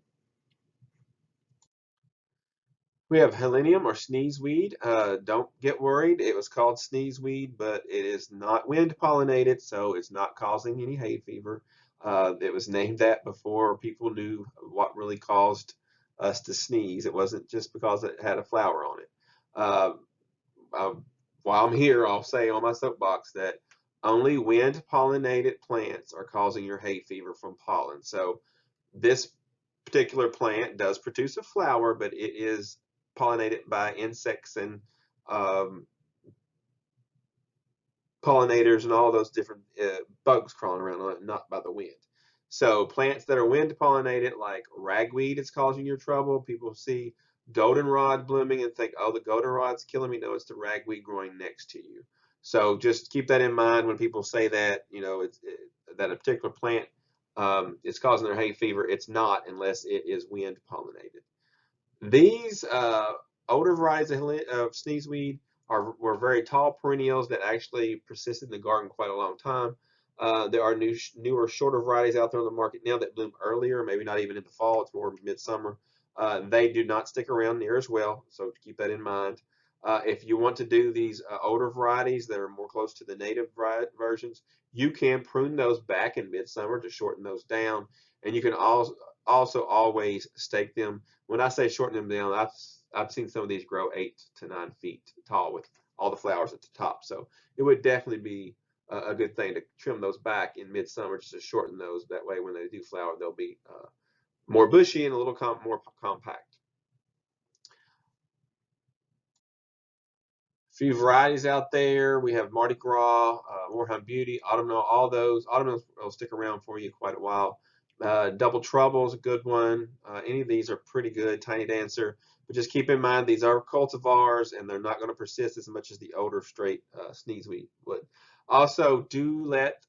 We have Helenium or sneezeweed. Don't get worried. It was called sneezeweed, but it is not wind pollinated, so it's not causing any hay fever. It was named that before people knew what really caused us to sneeze. It wasn't just because it had a flower on it. Uh, while I'm here, I'll say on my soapbox that only wind pollinated plants are causing your hay fever from pollen. So this particular plant does produce a flower, but it is pollinated by insects and pollinators and all those different bugs crawling around on it, not by the wind. So plants that are wind pollinated, like ragweed, is causing you trouble. People see goldenrod blooming and think, oh, the goldenrod's killing me. No, it's the ragweed growing next to you. So just keep that in mind when people say that, that a particular plant is causing their hay fever. It's not unless it is wind pollinated. These older varieties of sneezeweed were very tall perennials that actually persisted in the garden quite a long time. There are newer, shorter varieties out there on the market now that bloom earlier, maybe not even in the fall. It's more midsummer. They do not stick around near as well, so keep that in mind. If you want to do these older varieties that are more close to the native versions, you can prune those back in midsummer to shorten those down, and you can also always stake them. When I say shorten them down, I've seen some of these grow 8 to 9 feet tall with all the flowers at the top. So it would definitely be a good thing to trim those back in midsummer just to shorten those. That way, when they do flower, they'll be more bushy and a little more compact. few varieties out there. We have Mardi Gras, Wartime Beauty, Autumnal, all those. Autumnal will stick around for you quite a while. Double Trouble is a good one. Any of these are pretty good. Tiny Dancer. But just keep in mind these are cultivars and they're not going to persist as much as the older straight sneezeweed would. Also, do let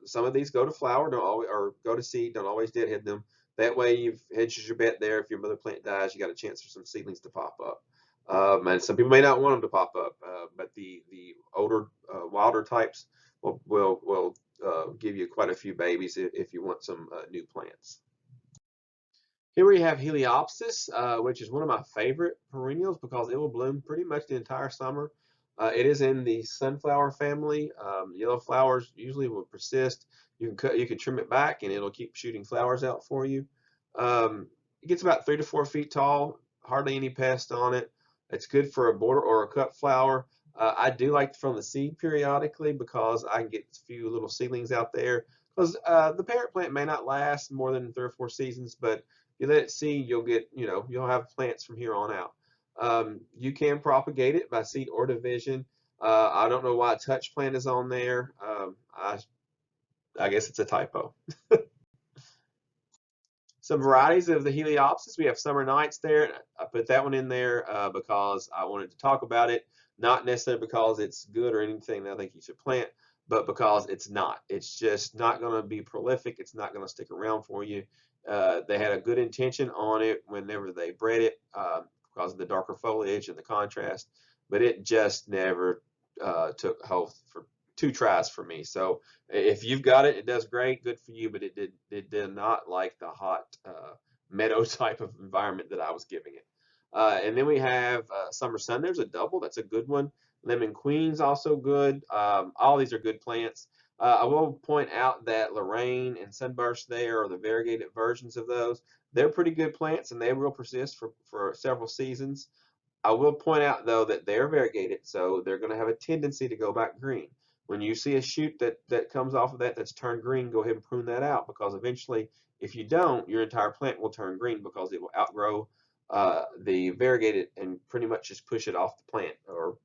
some of these go to flower, don't always, or go to seed. Don't always deadhead them. That way, you've hedged your bet there. If your mother plant dies, you got a chance for some seedlings to pop up. And some people may not want them to pop up, but the older, wilder types will give you quite a few babies if you want some new plants. Here we have Heliopsis, which is one of my favorite perennials because it will bloom pretty much the entire summer. It is in the sunflower family. Yellow flowers usually will persist. You can trim it back and it'll keep shooting flowers out for you. It gets about 3 to 4 feet tall, hardly any pest on it. It's good for a border or a cut flower. I do like to from the seed periodically because I can get a few little seedlings out there. Because the parent plant may not last more than 3 or 4 seasons, but you let it seed, you'll get, you'll have plants from here on out. You can propagate it by seed or division. I don't know why a touch plant is on there. I guess it's a typo. Some varieties of the Heliopsis. We have Summer Nights there. I put that one in there because I wanted to talk about it, not necessarily because it's good or anything that I think you should plant, but because it's not. It's just not going to be prolific. It's not going to stick around for you. They had a good intention on it whenever they bred it because of the darker foliage and the contrast, but it just never took hold for 2 tries for me. So if you've got it, it does great, good for you, but it did not like the hot meadow type of environment that I was giving it. And then we have Summer Sun. There's a double. That's a good one. Lemon Queen's also good. All these are good plants. I will point out that Lorraine and Sunburst there are the variegated versions of those. They're pretty good plants and they will persist for several seasons. I will point out though that they're variegated, so they're going to have a tendency to go back green. When you see a shoot that comes off of that's turned green, go ahead and prune that out because eventually, if you don't, your entire plant will turn green because it will outgrow the variegated and pretty much just push it off the plant, or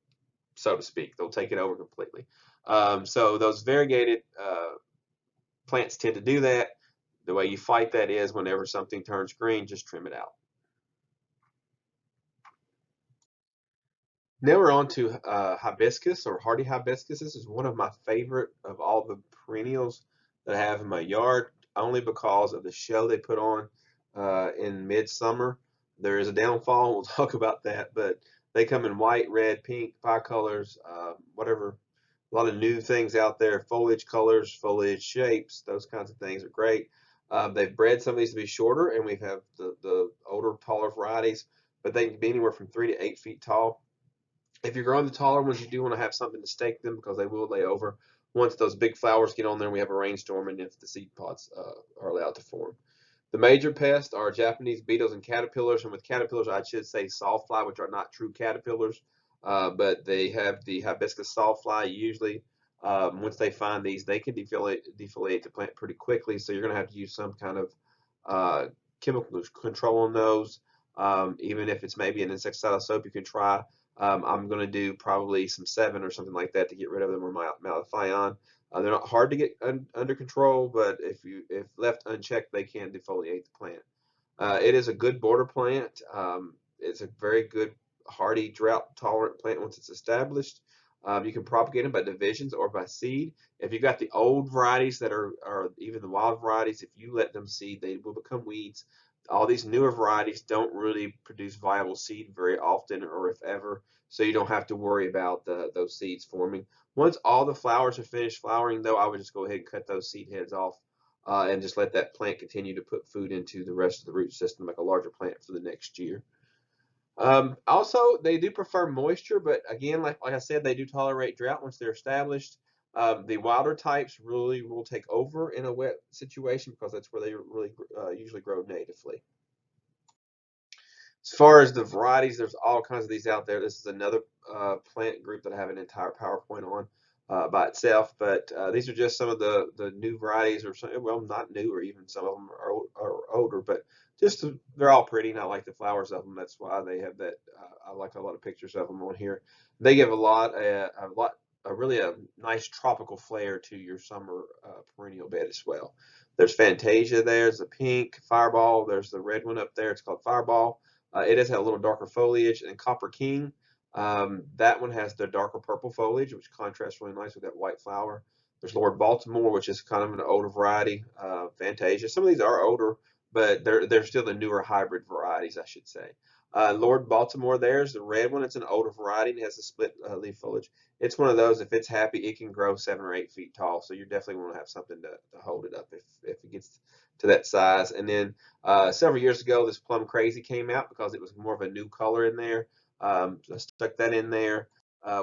so to speak. They'll take it over completely. So those variegated plants tend to do that. The way you fight that is whenever something turns green, just trim it out. Now we're on to hibiscus or hardy hibiscus. This is one of my favorite of all the perennials that I have in my yard, only because of the show they put on in midsummer. There is a downfall. We'll talk about that, but they come in white, red, pink, bicolors, whatever. A lot of new things out there. Foliage colors, foliage shapes, those kinds of things are great. They've bred some of these to be shorter, and we have the older, taller varieties, but they can be anywhere from 3 to 8 feet tall. If you're growing the taller ones, you do want to have something to stake them because they will lay over once those big flowers get on there and we have a rainstorm and if the seed pods are allowed to form. The major pests are Japanese beetles and caterpillars, and with caterpillars I should say sawfly, which are not true caterpillars, but they have the hibiscus sawfly. Usually once they find these, they can defoliate the plant pretty quickly, so you're going to have to use some kind of chemical control on those. Even if it's maybe an insecticidal soap you can try. I'm going to do probably some 7 or something like that to get rid of them, or malathion. They're not hard to get under control, but if left unchecked, they can defoliate the plant. It is a good border plant. It's a very good hardy, drought-tolerant plant once it's established. You can propagate them by divisions or by seed. If you've got the old varieties that are even the wild varieties, if you let them seed, they will become weeds. All these newer varieties don't really produce viable seed very often, or if ever, so you don't have to worry about those seeds forming. Once all the flowers are finished flowering, though, I would just go ahead and cut those seed heads off and just let that plant continue to put food into the rest of the root system, like a larger plant for the next year. Also, they do prefer moisture, but again, like I said, they do tolerate drought once they're established. The wilder types really will take over in a wet situation because that's where they really usually grow natively. As far as the varieties, there's all kinds of these out there. This is another plant group that I have an entire PowerPoint on. by itself. But these are just some of the new varieties, or some, well, not new, or even some of them are older, but just they're all pretty, and I like the flowers of them. That's why they have that. I like a lot of pictures of them on here. They give a really a nice tropical flair to your summer perennial bed as well. There's Fantasia. There's the pink Fireball. There's the red one up there. It's called Fireball. It does have a little darker foliage, and Copper King. That one has the darker purple foliage, which contrasts really nice with that white flower. There's Lord Baltimore, which is kind of an older variety. Fantasia. Some of these are older, but they're still the newer hybrid varieties, I should say. Lord Baltimore, there's the red one. It's an older variety and has a split leaf foliage. It's one of those, if it's happy, it can grow 7 or 8 feet tall. So you definitely want to have something to hold it up if it gets to that size. And then several years ago, this Plum Crazy came out because it was more of a new color in there. So I stuck that in there.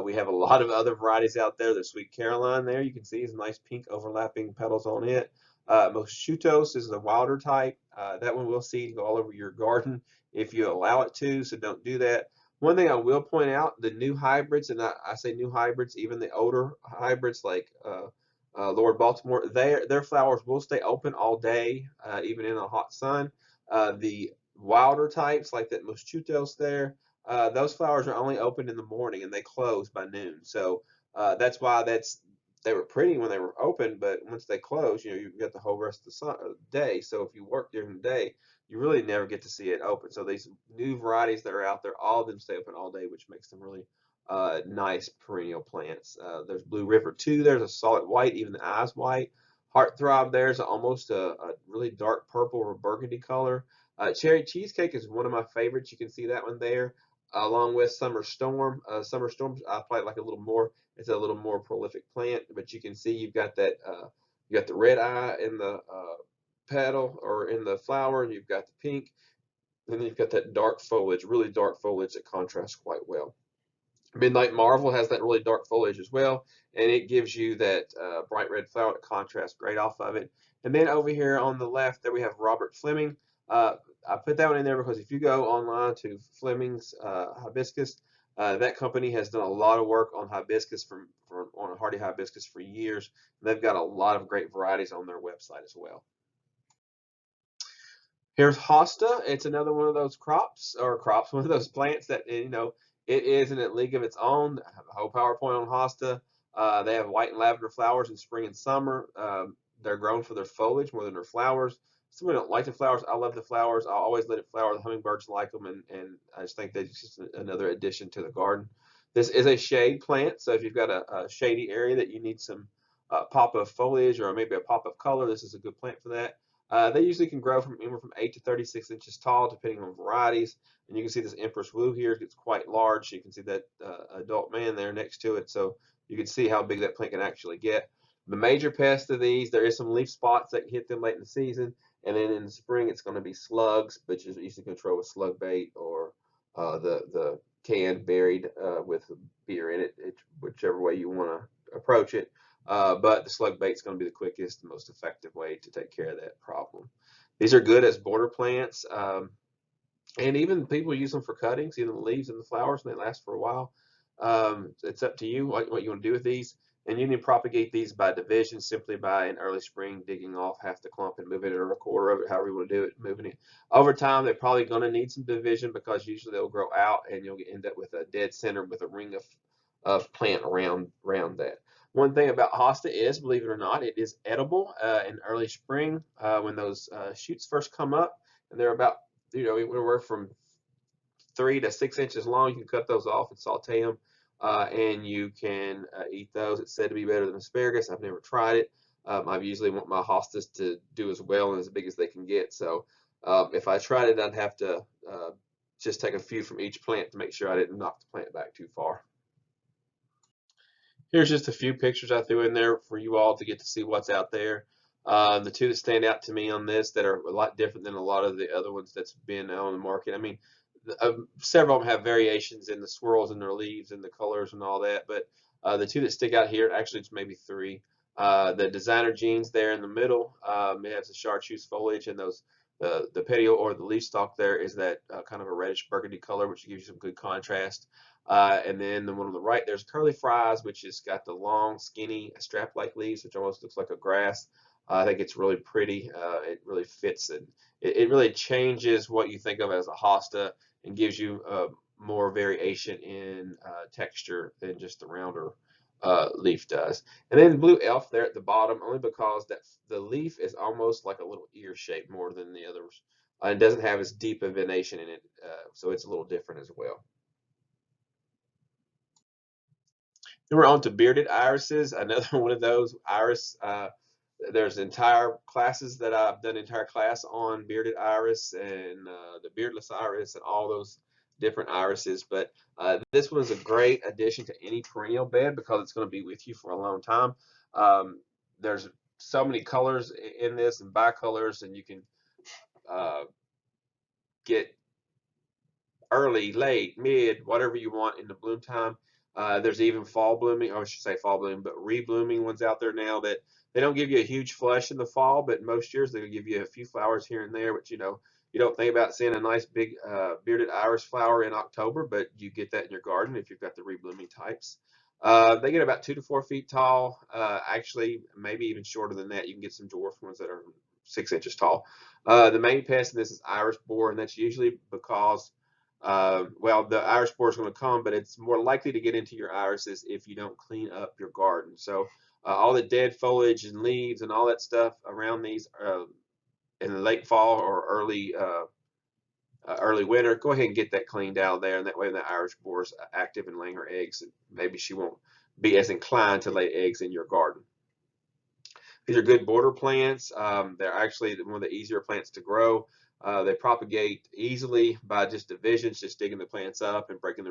We have a lot of other varieties out there. There's Sweet Caroline there. You can see some nice pink overlapping petals on it. Moschutos is the wilder type. That one will seed go all over your garden if you allow it to, so don't do that. One thing I will point out, the new hybrids, and I say new hybrids, even the older hybrids like Lord Baltimore, their flowers will stay open all day, even in a hot sun. The wilder types like that Moschutos there, those flowers are only open in the morning and they close by noon. So that's why they were pretty when they were open, but once they close, you've got the whole rest of the day. So if you work during the day, you really never get to see it open. So these new varieties that are out there, all of them stay open all day, which makes them really nice perennial plants. There's Blue River too. There's a solid white, even the eyes white. Heartthrob there's almost a really dark purple or burgundy color. Cherry Cheesecake is one of my favorites. You can see that one there, along with Summer Storm. Summer Storm, I probably like a little more. It's a little more prolific plant, but you can see you've got that. You got the red eye in the petal or in the flower, and you've got the pink, and then you've got that dark foliage, really dark foliage that contrasts quite well. Midnight Marvel has that really dark foliage as well, and it gives you that bright red flower that contrasts great off of it. And then over here on the left, there we have Robert Fleming. I put that one in there because if you go online to Fleming's hibiscus, that company has done a lot of work on hibiscus on a hardy hibiscus for years. They've got a lot of great varieties on their website as well. Here's hosta. It's another one of those one of those plants that, it is in a league of its own. I have a whole PowerPoint on hosta. They have white and lavender flowers in spring and summer. They're grown for their foliage more than their flowers. Some people don't like the flowers. I love the flowers. I always let it flower. The hummingbirds like them, and I just think they're just another addition to the garden. This is a shade plant, so if you've got a shady area that you need some pop of foliage or maybe a pop of color, this is a good plant for that. They usually can grow from anywhere from 8 to 36 inches tall, depending on varieties. And you can see this Empress Woo here gets quite large. You can see that adult man there next to it, so you can see how big that plant can actually get. The major pest of these, there is some leaf spots that can hit them late in the season, and then in the spring it's going to be slugs, which is easy to control with slug bait or the can buried with beer in it, whichever way you want to approach it. But the slug bait is going to be the quickest, the most effective way to take care of that problem. These are good as border plants, and even people use them for cuttings, either the leaves and the flowers, and they last for a while. It's up to you what you want to do with these. And you can propagate these by division, simply by in early spring digging off half the clump and moving it or a quarter of it, however you want to do it, moving it. Over time, they're probably going to need some division because usually they'll grow out and you'll end up with a dead center with a ring of plant around that. One thing about hosta is, believe it or not, it is edible in early spring when those shoots first come up, and they're about anywhere from 3 to 6 inches long. You can cut those off and saute them, and you can eat those. It's said to be better than asparagus. I've never tried it. I usually want my hostas to do as well and as big as they can get. So if I tried it, I'd have to just take a few from each plant to make sure I didn't knock the plant back too far. Here's just a few pictures I threw in there for you all to get to see what's out there. The two that stand out to me on this that are a lot different than a lot of the other ones that's been on the market. I mean, several of them have variations in the swirls in their leaves and the colors and all that, but the two that stick out here, actually it's maybe three. The designer jeans there in the middle, it has the chartreuse foliage, and those the petiole or the leaf stalk there is that kind of a reddish burgundy color, which gives you some good contrast. And then the one on the right, there's curly fries, which has got the long, skinny, strap-like leaves, which almost looks like a grass. I think it's really pretty. It really fits, and it really changes what you think of as a hosta and gives you more variation in texture than just the rounder leaf does. And then blue elf there at the bottom, only because that the leaf is almost like a little ear shape more than the others. It doesn't have as deep a venation in it, so it's a little different as well. Then we're on to bearded irises, another one of those iris. There's entire classes that I've done entire class on bearded iris and the beardless iris and all those different irises. But this one is a great addition to any perennial bed because it's going to be with you for a long time. There's so many colors in this and bicolors, and you can get early, late, mid, whatever you want in the bloom time. There's even fall blooming, or I should say fall blooming, but reblooming ones out there now that they don't give you a huge flush in the fall, but most years they'll give you a few flowers here and there, which you don't think about seeing a nice big bearded iris flower in October, but you get that in your garden if you've got the reblooming types. They get about 2 to 4 feet tall. Actually, maybe even shorter than that. You can get some dwarf ones that are 6 inches tall. The main pest in this is iris borer, and that's usually because well, the iris borer is going to come, but it's more likely to get into your irises if you don't clean up your garden. So all the dead foliage and leaves and all that stuff around these in the late fall or early winter, go ahead and get that cleaned out of there, and that way the iris borer is active and laying her eggs, and maybe she won't be as inclined to lay eggs in your garden. These are good border plants. They're actually one of the easier plants to grow. They propagate easily by just divisions, just digging the plants up and breaking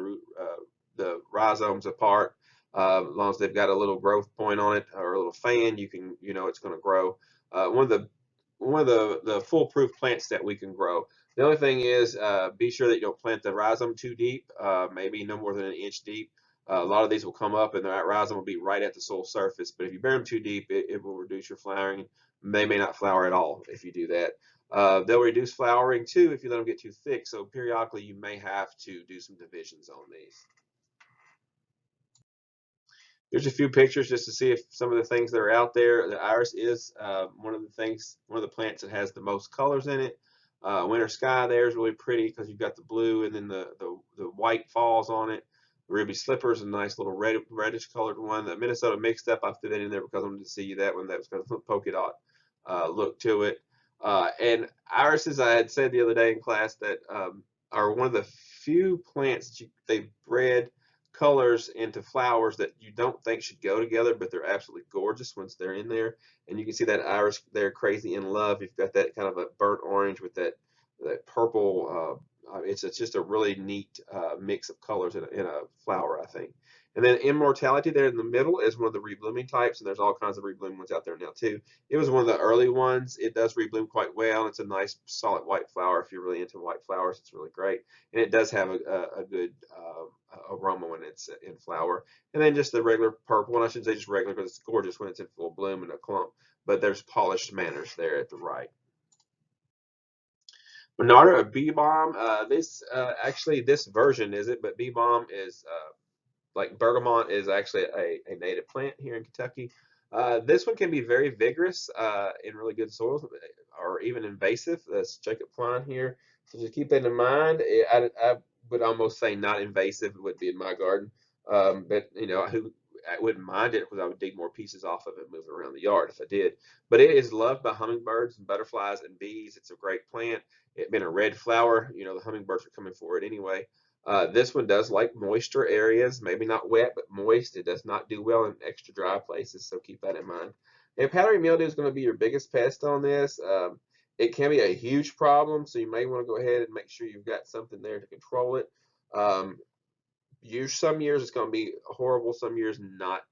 the rhizomes apart. As long as they've got a little growth point on it or a little fan, you know it's going to grow. One of the foolproof plants that we can grow. The only thing is, be sure that you don't plant the rhizome too deep, maybe no more than an inch deep. A lot of these will come up and the rhizome will be right at the soil surface, but if you bury them too deep, it will reduce your flowering. They may not flower at all if you do that. They'll reduce flowering too if you let them get too thick, so periodically you may have to do some divisions on these. Here's a few pictures just to see if some of the things that are out there. The iris is one of the plants that has the most colors in it. Winter sky there is really pretty because you've got the blue and then the white falls on it. Ruby slippers, a nice little reddish colored one. The Minnesota mixed up, I threw that in there because I wanted to see that one. That was kind of a polka dot look to it. And irises, I had said the other day in class that are one of the few plants that they've bred colors into flowers that you don't think should go together, but they're absolutely gorgeous once they're in there. And you can see that iris there, crazy in love. You've got that kind of a burnt orange with that purple. It's just a really neat mix of colors in a flower, I think. And then immortality there in the middle is one of the reblooming types, and there's all kinds of reblooming ones out there now too. It was one of the early ones. It does rebloom quite well. It's a nice solid white flower. If you're really into white flowers, it's really great. And it does have a good aroma when it's in flower. And then just the regular purple, and I shouldn't say just regular because it's gorgeous when it's in full bloom in a clump, but there's polished manners there at the right. Monarda of Bee Balm. Actually this version is it, but Bee Balm is like bergamot is actually a native plant here in Kentucky. This one can be very vigorous in really good soils, or even invasive. That's Jacob Klein here. So just keep that in mind. I would almost say not invasive would be in my garden, but I wouldn't mind it because I would dig more pieces off of it and move it around the yard if I did. But it is loved by hummingbirds and butterflies and bees. It's a great plant. It's been a red flower. The hummingbirds are coming for it anyway. This one does like moisture areas, maybe not wet, but moist. It does not do well in extra dry places, so keep that in mind. And powdery mildew is going to be your biggest pest on this. It can be a huge problem, so you may want to go ahead and make sure you've got something there to control it. Some years it's going to be horrible, some years not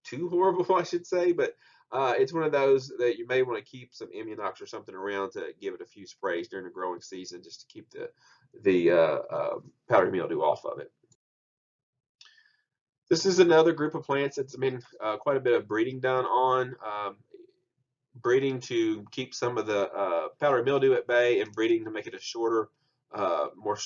too horrible, I should say, but it's one of those that you may want to keep some Immunox or something around to give it a few sprays during the growing season just to keep the powdery mildew off of it. This is another group of plants that's been quite a bit of breeding done on. Breeding to keep some of the powdery mildew at bay, and breeding to make it a shorter, more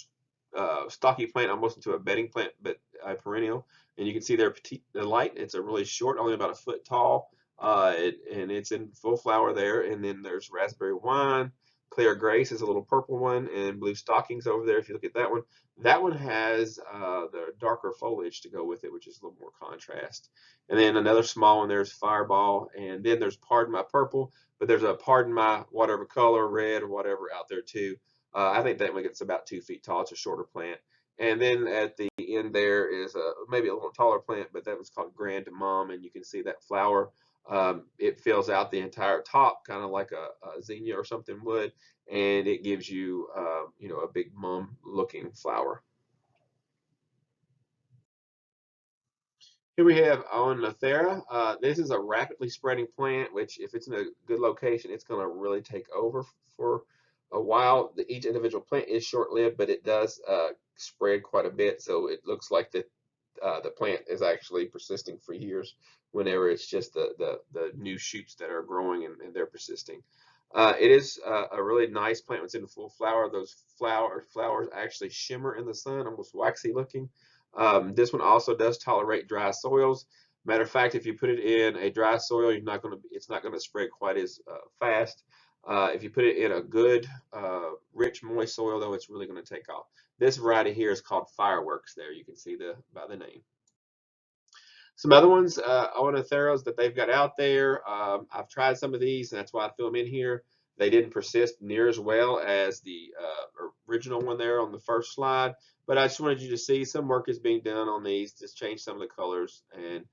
stocky plant, almost into a bedding plant, but a perennial, and you can see their petite, the light. It's a really short, only about a foot tall, and it's in full flower there. And then there's raspberry wine. Clear Grace is a little purple one, and blue stockings over there. If you look at that one has the darker foliage to go with it, which is a little more contrast. And then another small one, there's Fireball, and then there's Pardon My Purple, but there's a Pardon My whatever color, red or whatever out there too. I think that one gets about 2 feet tall. It's a shorter plant. And then at the end there is maybe a little taller plant, but that was called Grand Mom, and you can see that flower. It fills out the entire top, kind of like a zinnia or something would, and it gives you, you know, a big mum-looking flower. Here we have Oenothera. This is a rapidly spreading plant, which if it's in a good location, it's going to really take over for a while. Each individual plant is short-lived, but it does spread quite a bit, so it looks like the plant is actually persisting for years whenever it's just the new shoots that are growing and they're persisting. It is a really nice plant when it's in full flower. Those flowers actually shimmer in the sun, almost waxy looking. This one also does tolerate dry soils. Matter of fact, if you put it in a dry soil, it's not going to spread quite as fast. If you put it in a good, rich, moist soil, though, it's really going to take off. This variety here is called Fireworks. There, you can see by the name. Some other ones, Oenotheras that they've got out there. I've tried some of these, and that's why I threw them in here. They didn't persist near as well as the original one there on the first slide, but I just wanted you to see some work is being done on these. Just change some of the colors and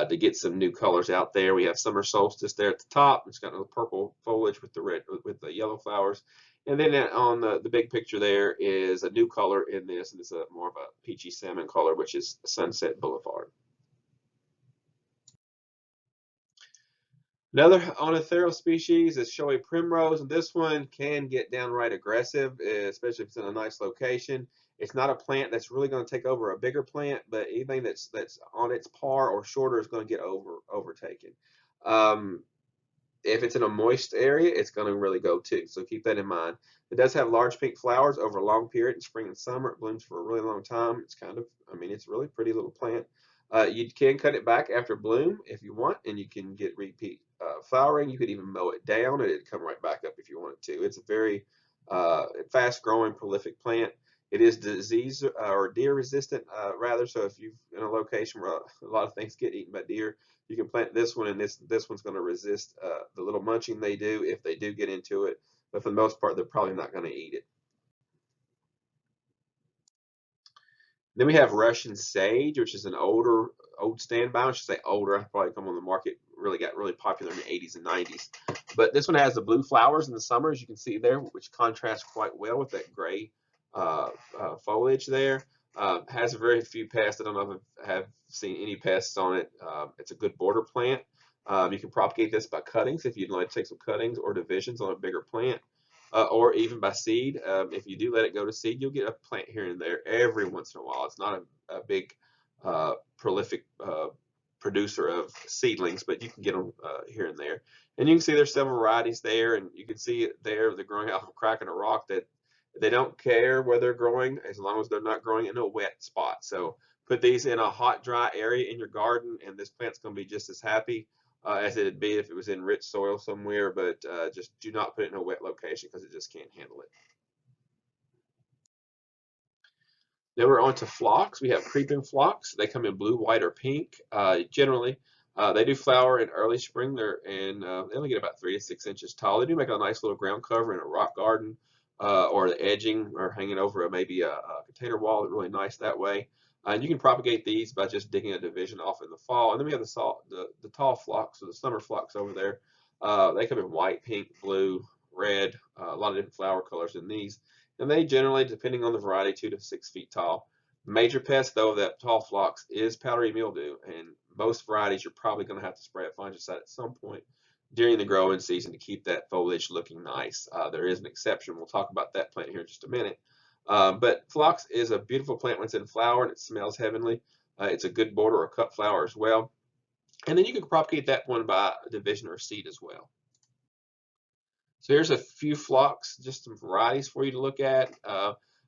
to get some new colors out there. We have Summer Solstice there at the top. It's got the purple foliage with the yellow flowers. And then on the big picture there is a new color in this, and it's a more of a peachy salmon color, which is Sunset Boulevard. Another Oenothera species is showy primrose, and this one can get downright aggressive, especially if it's in a nice location. It's not a plant that's really going to take over a bigger plant, but anything that's on its par or shorter is going to get overtaken. If it's in a moist area, it's going to really go too, so keep that in mind. It does have large pink flowers over a long period in spring and summer. It blooms for a really long time. It's kind of, I mean, it's a really pretty little plant. You can cut it back after bloom if you want, and you can get repeat flowering. You could even mow it down, and it'd come right back up if you wanted to. It's a very fast-growing, prolific plant. It is disease or deer resistant, rather. So if you're in a location where a lot of things get eaten by deer, you can plant this one, and this one's going to resist the little munching they do if they do get into it. But for the most part, they're probably not going to eat it. Then we have Russian sage, which is an old standby. I should say older. Probably come on the market. Got really popular in the 80s and 90s. But this one has the blue flowers in the summer, as you can see there, which contrasts quite well with that gray foliage there. Has very few pests. I don't know if I have seen any pests on it. It's a good border plant. You can propagate this by cuttings if you'd like to take some cuttings or divisions on a bigger plant. Or even by seed. If you do let it go to seed, you'll get a plant here and there every once in a while. It's not a big prolific producer of seedlings, but you can get them here and there. And you can see there's several varieties there, and you can see it there. They're growing out of a crack in a rock that they don't care where they're growing as long as they're not growing in a wet spot. So put these in a hot, dry area in your garden, and this plant's going to be just as happy as it'd be if it was in rich soil somewhere, but just do not put it in a wet location because it just can't handle it. Then we're on to phlox. We have creeping phlox. They come in blue, white, or pink. Generally, they do flower in early spring. They only get about 3 to 6 inches tall. They do make a nice little ground cover in a rock garden or the edging or hanging over maybe a container wall. They're really nice that way. And you can propagate these by just digging a division off in the fall. And then we have the tall phlox, or the summer phlox over there. They come in white, pink, blue, red, a lot of different flower colors in these. And they generally, depending on the variety, 2 to 6 feet tall. Major pest, though, of that tall phlox is powdery mildew. And most varieties, you're probably going to have to spray a fungicide at some point during the growing season to keep that foliage looking nice. There is an exception. We'll talk about that plant here in just a minute. But phlox is a beautiful plant when it's in flower, and it smells heavenly. It's a good border or cut flower as well. And then you can propagate that one by division or seed as well. So here's a few phlox, just some varieties for you to look at.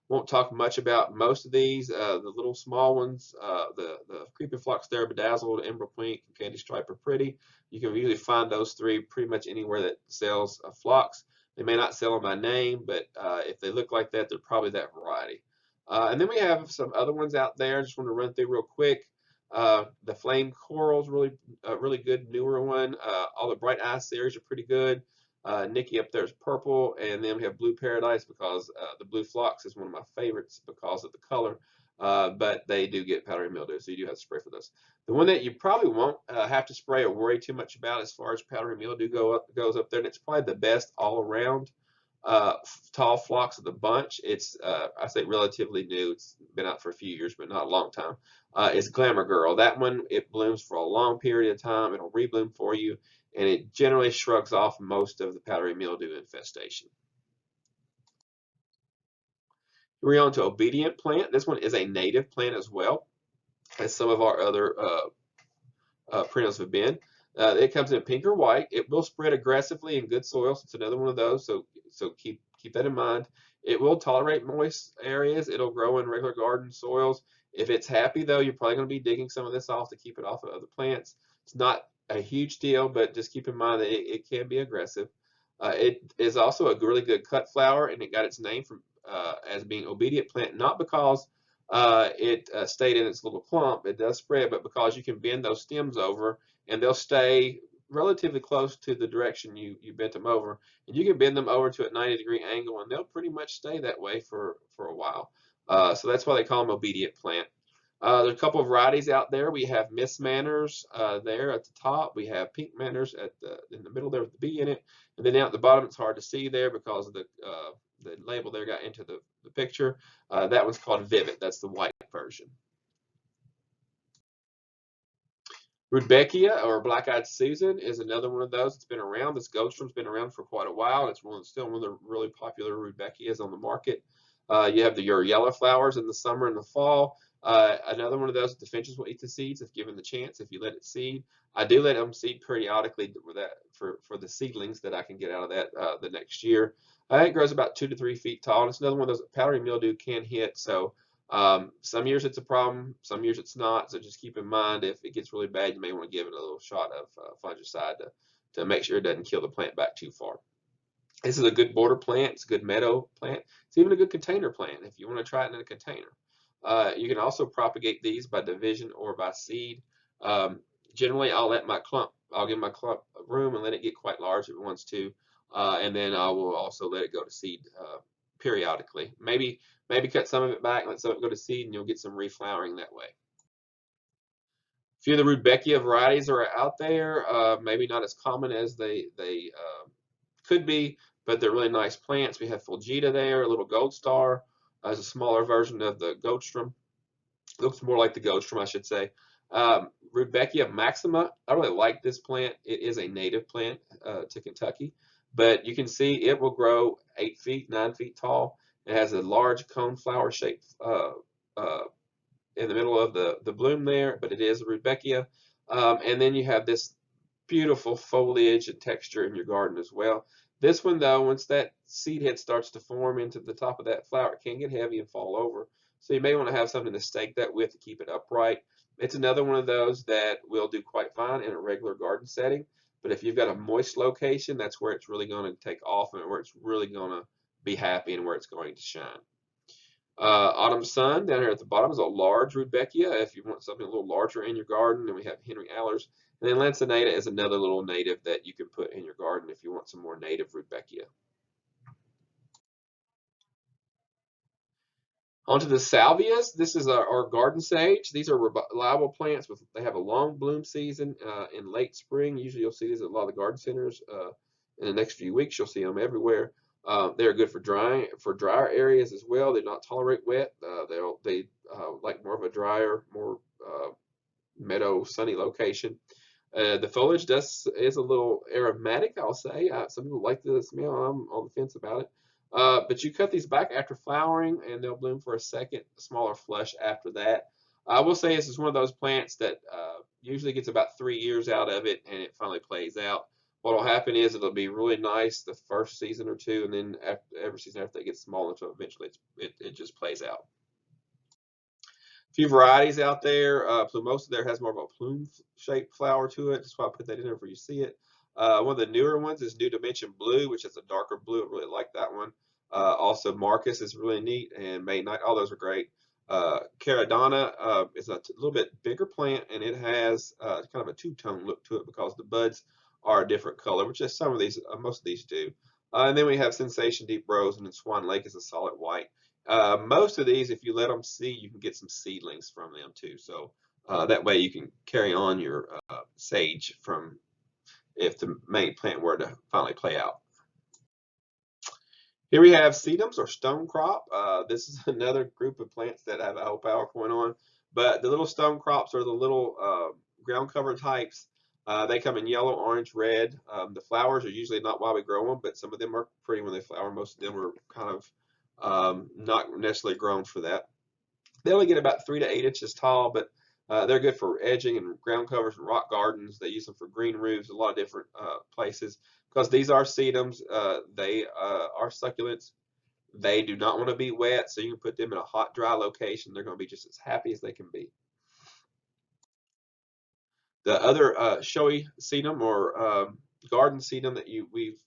Won't talk much about most of these. The little small ones, the creeping phlox there, bedazzled, emerald pink, and candy stripe are pretty. You can usually find those three pretty much anywhere that sells phlox. They may not sell them by name, but if they look like that, they're probably that variety. And then we have some other ones out there. I just want to run through real quick. The flame coral's really good newer one. All the bright eye series are pretty good. Nikki up there is purple, and then we have blue paradise because the blue phlox is one of my favorites because of the color. But they do get powdery mildew, so you do have to spray for those. The one that you probably won't have to spray or worry too much about as far as powdery mildew goes up there, and it's probably the best all around tall phlox of the bunch. It's I say relatively new. It's been out for a few years, but not a long time. It's Glamour Girl. That one, it blooms for a long period of time. It'll rebloom for you, and it generally shrugs off most of the powdery mildew infestation. We're on to Obedient Plant. This one is a native plant as well as some of our other perennials have been. It comes in pink or white. It will spread aggressively in good soil. So it's another one of those. So keep that in mind. It will tolerate moist areas. It'll grow in regular garden soils. If it's happy though, you're probably going to be digging some of this off to keep it off of other plants. It's not a huge deal, but just keep in mind that it can be aggressive. It is also a really good cut flower, and it got its name from as being obedient plant, not because it stayed in its little clump. It does spread, but because you can bend those stems over and they'll stay relatively close to the direction you bent them over. And you can bend them over to a 90-degree angle, and they'll pretty much stay that way for a while. So that's why they call them obedient plant. There's a couple of varieties out there. We have Miss Manners there at the top. We have Pink Manners in the middle there with the B in it. And then down at the bottom, it's hard to see there because of the label there got into the picture. That one's called Vivid. That's the white version. Rudbeckia, or Black-Eyed Susan, is another one of those. It's been around. This Goldstrom's been around for quite a while. It's still one of the really popular Rudbeckias on the market. You have your yellow flowers in the summer and the fall. Another one of those, the finches will eat the seeds if given the chance, if you let it seed. I do let them seed periodically for the seedlings that I can get out of that the next year. It grows about 2 to 3 feet tall, and it's another one of those powdery mildew can hit. So some years it's a problem, some years it's not. So just keep in mind if it gets really bad, you may want to give it a little shot of fungicide to make sure it doesn't kill the plant back too far. This is a good border plant. It's a good meadow plant. It's even a good container plant if you want to try it in a container. You can also propagate these by division or by seed. Generally, I'll give my clump room and let it get quite large if it wants to, and then I will also let it go to seed periodically. Maybe cut some of it back, let some of it go to seed, and you'll get some reflowering that way. A few of the Rudbeckia varieties are out there. Maybe not as common as they could be, but they're really nice plants. We have Fulgita there, a little gold star as a smaller version of the Goldstrom. Looks more like the Goldstrom, I should say. Rudbeckia maxima, I really like this plant. It is a native plant to Kentucky, but you can see it will grow 8 feet, 9 feet tall. It has a large cone flower shape in the middle of the bloom there, but it is a Rudbeckia. And then you have this beautiful foliage and texture in your garden as well. This one though, once that seed head starts to form into the top of that flower, it can get heavy and fall over. So you may want to have something to stake that with to keep it upright. It's another one of those that will do quite fine in a regular garden setting. But if you've got a moist location, that's where it's really going to take off and where it's really going to be happy and where it's going to shine. Autumn Sun down here at the bottom is a large Rudbeckia if you want something a little larger in your garden. And we have Henry Allers. And then Lancinata is another little native that you can put in your garden if you want some more native Rudbeckia. Onto the salvias. This is our garden sage. These are reliable plants. They have a long bloom season in late spring. Usually you'll see these at a lot of the garden centers. In the next few weeks, you'll see them everywhere. They're good for drier areas as well. They do not tolerate wet. They like more of a drier, more meadow, sunny location. The foliage is a little aromatic, I'll say. Some people like the smell. I'm on the fence about it. But you cut these back after flowering, and they'll bloom for a second, smaller flush after that. I will say this is one of those plants that usually gets about 3 years out of it, and it finally plays out. What'll happen is it'll be really nice the first season or two, and then after, every season after, it gets smaller until eventually it just plays out. A few varieties out there. Plumosa there has more of a plume-shaped flower to it. That's why I put that in there for you to see it. One of the newer ones is New Dimension Blue, which is a darker blue. I really like that one. Also, Marcus is really neat, and May Night. All those are great. Caradonna is a little bit bigger plant, and it has kind of a two-tone look to it because the buds are a different color, which is some of these, most of these do. And then we have Sensation Deep Rose, and then Swan Lake is a solid white. Most of these, if you let them see, you can get some seedlings from them too. So that way you can carry on your sage from if the main plant were to finally play out. Here we have sedums or stone crop. This is another group of plants that have a whole power going on. But the little stone crops are the little ground cover types. They come in yellow, orange, red. The flowers are usually not why we grow them, but some of them are pretty when they flower. Most of them are kind of not necessarily grown for that. They only get about 3 to 8 inches tall, but they're good for edging and ground covers and rock gardens. They use them for green roofs, a lot of different places. Because these are sedums, they are succulents. They do not want to be wet, so you can put them in a hot, dry location. They're going to be just as happy as they can be. The other showy sedum or garden sedum that we've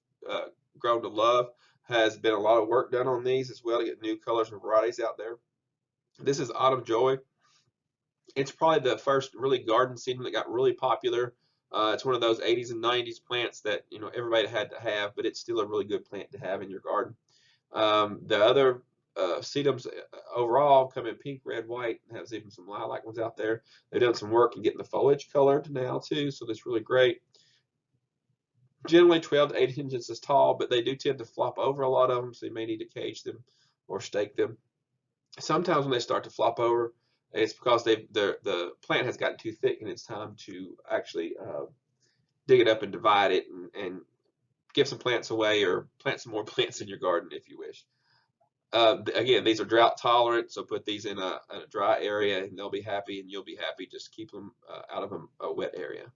grown to love has been a lot of work done on these as well to get new colors and varieties out there. This is Autumn Joy. It's probably the first really garden sedum that got really popular. It's one of those 80s and 90s plants that everybody had to have, but it's still a really good plant to have in your garden. The other sedums overall come in pink, red, white, and has even some lilac ones out there. They've done some work in getting the foliage colored now too, so that's really great. Generally 12 to 18 inches tall, but they do tend to flop over a lot of them, so you may need to cage them or stake them. Sometimes when they start to flop over, it's because the plant has gotten too thick and it's time to actually dig it up and divide it and give some plants away or plant some more plants in your garden if you wish. Again, these are drought tolerant, so put these in a dry area and they'll be happy and you'll be happy. Just keep them out of a wet area.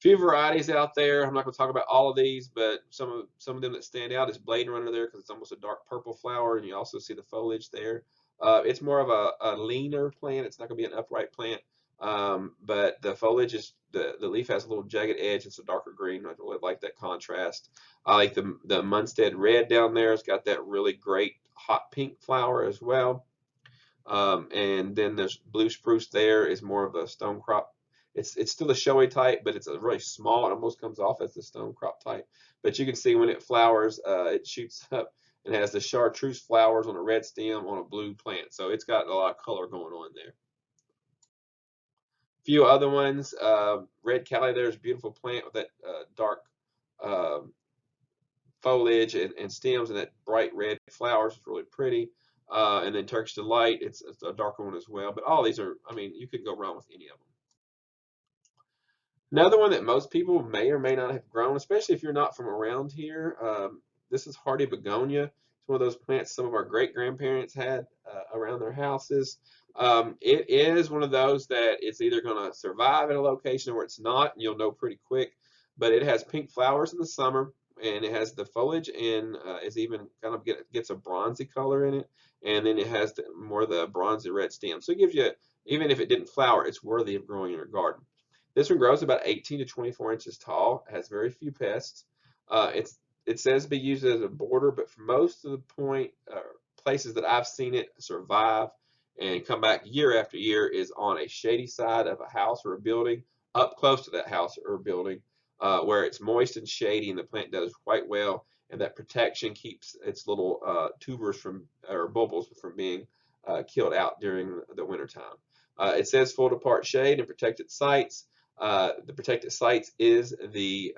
Few varieties out there. I'm not going to talk about all of these, but some of them that stand out is Blade Runner there because it's almost a dark purple flower, and you also see the foliage there. It's more of a leaner plant. It's not going to be an upright plant, but the foliage is the leaf has a little jagged edge. It's a darker green. I really like that contrast. I like the Munstead Red down there. It's got that really great hot pink flower as well. And then there's Blue Spruce there is more of a stone crop. It's still a showy type, but it's a really small. It almost comes off as the stone crop type. But you can see when it flowers, it shoots up and has the chartreuse flowers on a red stem on a blue plant. So it's got a lot of color going on there. A few other ones. Red Cali there is a beautiful plant with that dark foliage and stems and that bright red flowers. It's really pretty. And then Turkish Delight, it's a darker one as well. But all these are, I mean, you couldn't go wrong with any of them. Another one that most people may or may not have grown, especially if you're not from around here, this is hardy begonia. It's one of those plants some of our great-grandparents had around their houses. It is one of those that it's either going to survive in a location or it's not, and you'll know pretty quick. But it has pink flowers in the summer, and it has the foliage and is even kind of gets a bronzy color in it, and then it has more of the bronzy red stem. So it gives you, even if it didn't flower, it's worthy of growing in your garden. This one grows about 18 to 24 inches tall, has very few pests. It says to be used as a border, but for most of the places that I've seen it survive and come back year after year is on a shady side of a house or a building, up close to that house or building, where it's moist and shady, and the plant does quite well, and that protection keeps its little tubers from or bulbils from being killed out during the wintertime. It says full to part shade and protected sites. The protected sites is the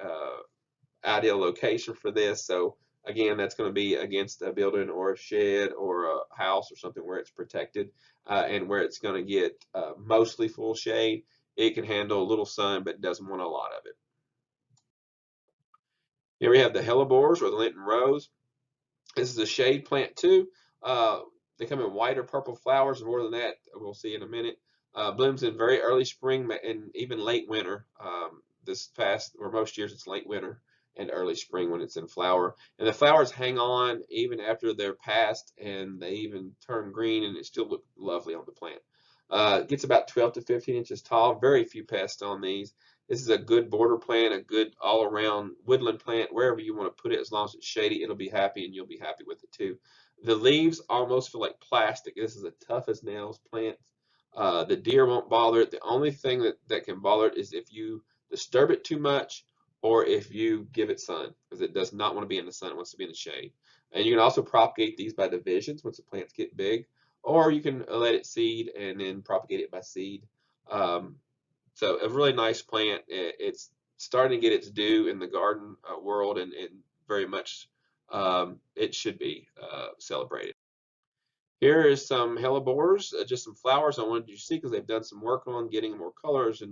ideal location for this. So again, that's going to be against a building or a shed or a house or something where it's protected and where it's going to get mostly full shade. It can handle a little sun, but doesn't want a lot of it. Here we have the hellebores or the Lenten rose. This is a shade plant too. They come in white or purple flowers, and more than that, we'll see in a minute. Blooms in very early spring and even late winter. this past, or most years, it's late winter and early spring when it's in flower. And the flowers hang on even after they're past, and they even turn green, and it still looks lovely on the plant. It gets about 12 to 15 inches tall. Very few pests on these. This is a good border plant, a good all-around woodland plant. Wherever you want to put it, as long as it's shady, it'll be happy, and you'll be happy with it too. The leaves almost feel like plastic. This is a tough as nails plant. The deer won't bother it. The only thing that can bother it is if you disturb it too much, or if you give it sun, because it does not want to be in the sun. It wants to be in the shade. And you can also propagate these by divisions once the plants get big, or you can let it seed and then propagate it by seed. So a really nice plant. It's starting to get its due in the garden world, and very much it should be celebrated. Here is some hellebores, just some flowers I wanted you to see because they've done some work on getting more colors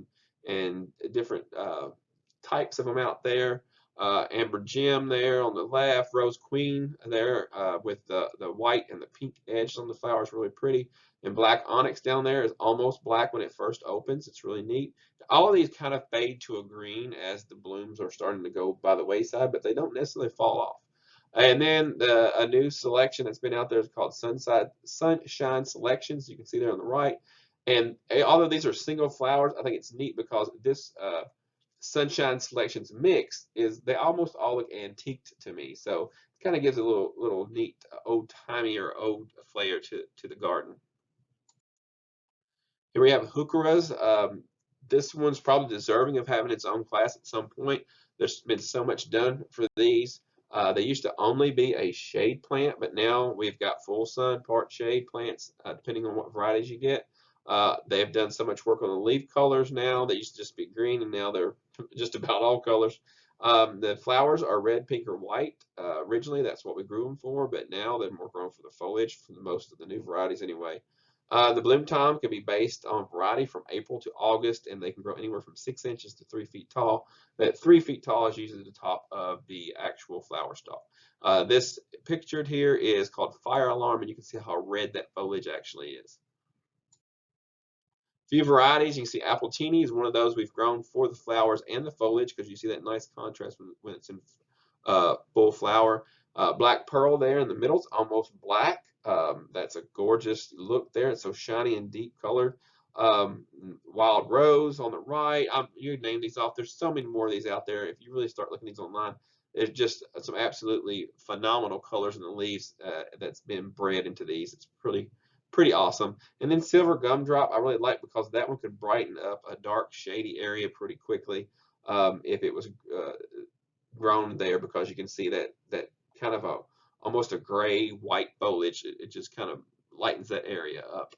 and different types of them out there. Amber gem there on the left, rose queen there with the white and the pink edges on the flowers, really pretty. And black onyx down there is almost black when it first opens. It's really neat. All of these kind of fade to a green as the blooms are starting to go by the wayside, but they don't necessarily fall off. And then a new selection that's been out there is called Sunshine Selections. You can see there on the right. And although these are single flowers, I think it's neat because this Sunshine Selections mix they almost all look antiqued to me. So it kind of gives a little neat old-timey or old flair to the garden. Here we have heucheras. This one's probably deserving of having its own class at some point. There's been so much done for these. They used to only be a shade plant, but now we've got full sun, part shade plants, depending on what varieties you get. They've done so much work on the leaf colors now. They used to just be green, and now they're just about all colors. The flowers are red, pink, or white. Originally, that's what we grew them for, but now they're more grown for the foliage for most of the new varieties anyway. The bloom time can be based on variety from April to August, and they can grow anywhere from 6 inches to 3 feet tall. That 3 feet tall is usually the top of the actual flower stalk. This pictured here is called Fire Alarm, and you can see how red that foliage actually is. Few varieties. You can see Appletini is one of those we've grown for the flowers and the foliage because you see that nice contrast when it's in full flower. Black Pearl there in the middle is almost black. That's a gorgeous look there. It's so shiny and deep colored. Wild Rose on the right. You name these off. There's so many more of these out there. If you really start looking at these online, there's just some absolutely phenomenal colors in the leaves that's been bred into these. It's pretty awesome. And then Silver Gumdrop I really like because that one could brighten up a dark shady area pretty quickly if it was grown there, because you can see that kind of almost a gray white foliage. It just kind of lightens that area up.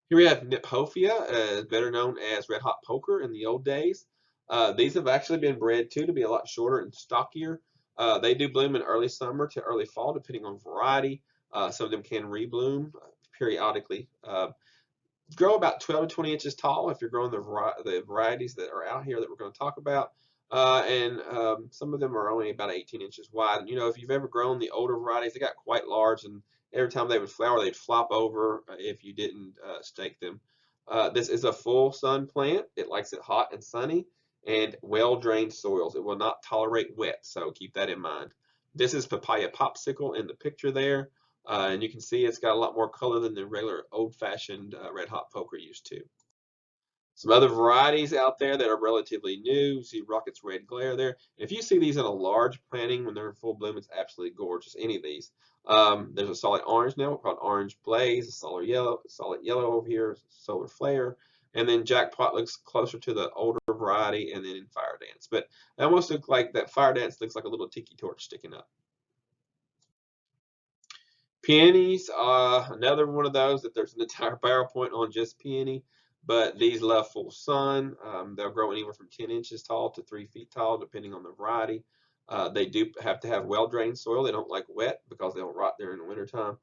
Here we have Niphophia, better known as Red Hot Poker in the old days. These have actually been bred too to be a lot shorter and stockier. They do bloom in early summer to early fall depending on variety. Some of them can rebloom periodically. Grow about 12 to 20 inches tall if you're growing the varieties that are out here that we're going to talk about. And some of them are only about 18 inches wide. You know, if you've ever grown the older varieties, they got quite large, and every time they would flower, they'd flop over if you didn't stake them. This is a full sun plant. It likes it hot and sunny and well-drained soils. It will not tolerate wet, so keep that in mind. This is Papaya Popsicle in the picture there. And you can see it's got a lot more color than the regular old-fashioned Red Hot Poker used to. Some other varieties out there that are relatively new. You see Rocket's Red Glare there. If you see these in a large planting when they're in full bloom, it's absolutely gorgeous, any of these. There's a solid orange now called Orange Blaze, a solid yellow over here, Solar Flare. And then Jackpot looks closer to the older variety, and then in Fire Dance. But it almost looks like that Fire Dance looks like a little tiki torch sticking up. Peonies, another one of those that there's an entire PowerPoint on just peony, but these love full sun. They'll grow anywhere from 10 inches tall to 3 feet tall, depending on the variety. They do have to have well-drained soil. They don't like wet because they'll rot there in the wintertime.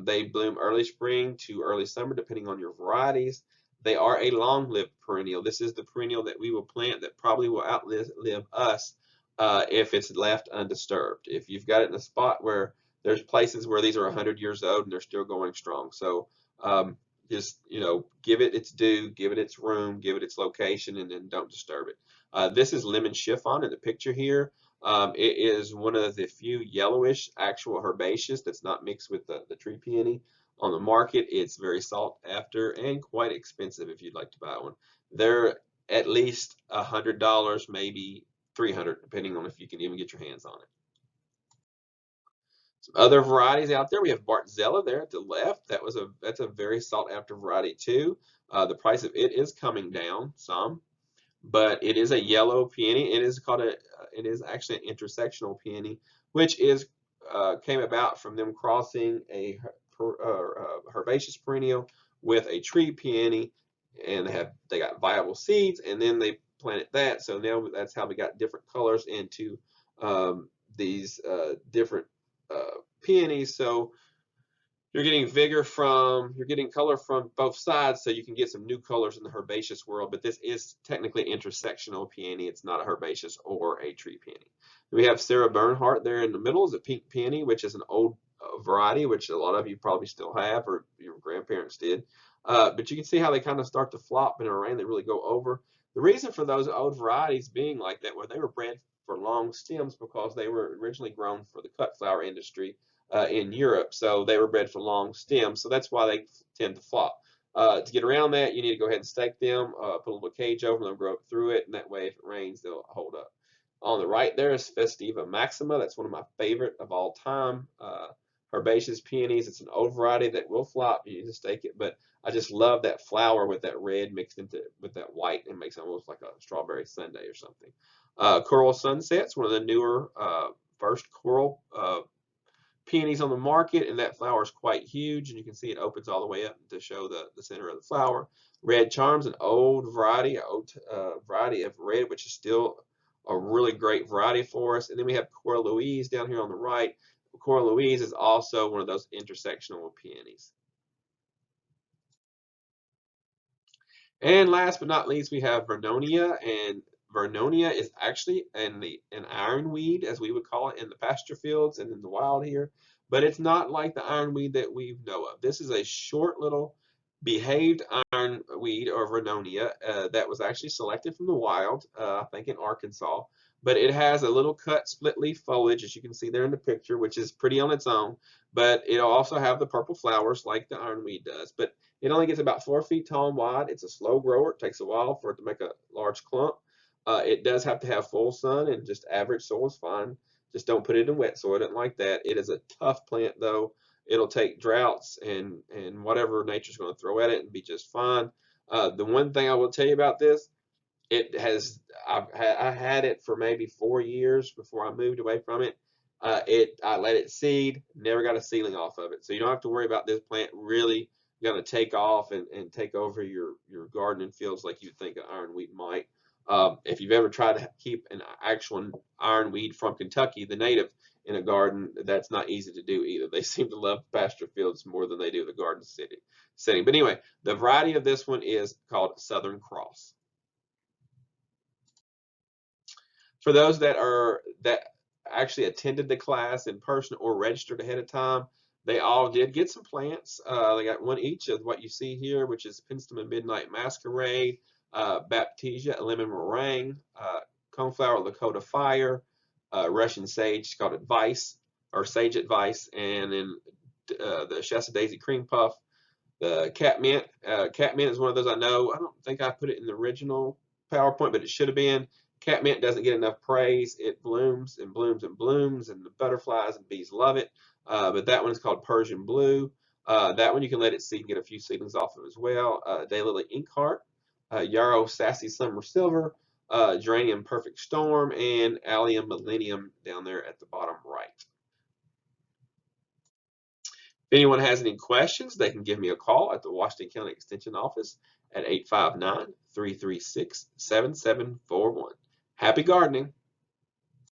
They bloom early spring to early summer, depending on your varieties. They are a long-lived perennial. This is the perennial that we will plant that probably will outlive us if it's left undisturbed. If you've got it in a spot where there's places where these are 100 years old and they're still going strong. So Just, give it its due, give it its room, give it its location, and then don't disturb it. This is lemon chiffon in the picture here. It is one of the few yellowish actual herbaceous that's not mixed with the tree peony on the market. It's very sought after and quite expensive if you'd like to buy one. They're at least $100, maybe 300, depending on if you can even get your hands on it. Some other varieties out there. We have Bartzella there at the left. That's a very sought after variety too. The price of it is coming down some, but it is a yellow peony. It is actually an intersectional peony, which came about from them crossing a herbaceous perennial with a tree peony, and they got viable seeds, and then they planted that. So now that's how we got different colors into these different peonies. So you're getting color from both sides, so you can get some new colors in the herbaceous world. But this is technically intersectional peony. It's not a herbaceous or a tree peony. We have Sarah Bernhardt there in the middle is a pink peony, which is an old variety, which a lot of you probably still have, or your grandparents did. But you can see how they kind of start to flop in a rain. They really go over. The reason for those old varieties being like that, where they were bred for long stems, because they were originally grown for the cut flower industry in Europe. So they were bred for long stems. So that's why they tend to flop. To get around that, you need to go ahead and stake them, put a little cage over them, they'll grow up through it, and that way if it rains, they'll hold up. On the right there is Festiva Maxima. That's one of my favorite of all time. Herbaceous peonies. It's an old variety that will flop. You need to stake it, but I just love that flower with that red mixed with that white. It makes it almost like a strawberry sundae or something. Coral Sunset's one of the newer first coral peonies on the market, and that flower is quite huge, and you can see it opens all the way up to show the center of the flower. Red Charms, an old variety, variety of red, which is still a really great variety for us. And then we have Cora Louise down here on the right. Cora Louise is also one of those intersectional peonies. And last but not least, we have Vernonia, and Vernonia is actually an ironweed, as we would call it in the pasture fields and in the wild here, but it's not like the ironweed that we know of. This is a short little behaved ironweed, or Vernonia, that was actually selected from the wild, I think in Arkansas. But it has a little cut split leaf foliage, as you can see there in the picture, which is pretty on its own. But it'll also have the purple flowers like the ironweed does. But it only gets about 4 feet tall and wide. It's a slow grower. It takes a while for it to make a large clump. It does have to have full sun, and just average soil is fine. Just don't put it in wet soil. I didn't like that. It is a tough plant, though. It'll take droughts and whatever nature's going to throw at it and be just fine. The one thing I will tell you about this, I had it for maybe 4 years before I moved away from it. I let it seed, never got a seedling off of it. So you don't have to worry about this plant really going to take off and take over your garden and fields like you'd think an ironweed might. If you've ever tried to keep an actual ironweed from Kentucky, the native, in a garden, that's not easy to do either. They seem to love pasture fields more than they do the garden setting. But anyway, the variety of this one is called Southern Cross. For those that actually attended the class in person or registered ahead of time, they all did get some plants. They got one each of what you see here, which is Penstemon Midnight Masquerade, Baptisia Lemon Meringue, Coneflower Lakota Fire, Russian Sage called Advice, or Sage Advice, and then the Shasta Daisy Cream Puff, the Catmint. Catmint is one of those I know. I don't think I put it in the original PowerPoint, but it should have been. Catmint doesn't get enough praise. It blooms and blooms and blooms, and the butterflies and bees love it. But that one is called Persian Blue. That one you can let it seed and get a few seedlings off of as well. Daylily Inkheart, Yarrow Sassy Summer Silver, Geranium Perfect Storm, and Allium Millennium down there at the bottom right. If anyone has any questions, they can give me a call at the Washington County Extension Office at 859-336-7741. Happy gardening!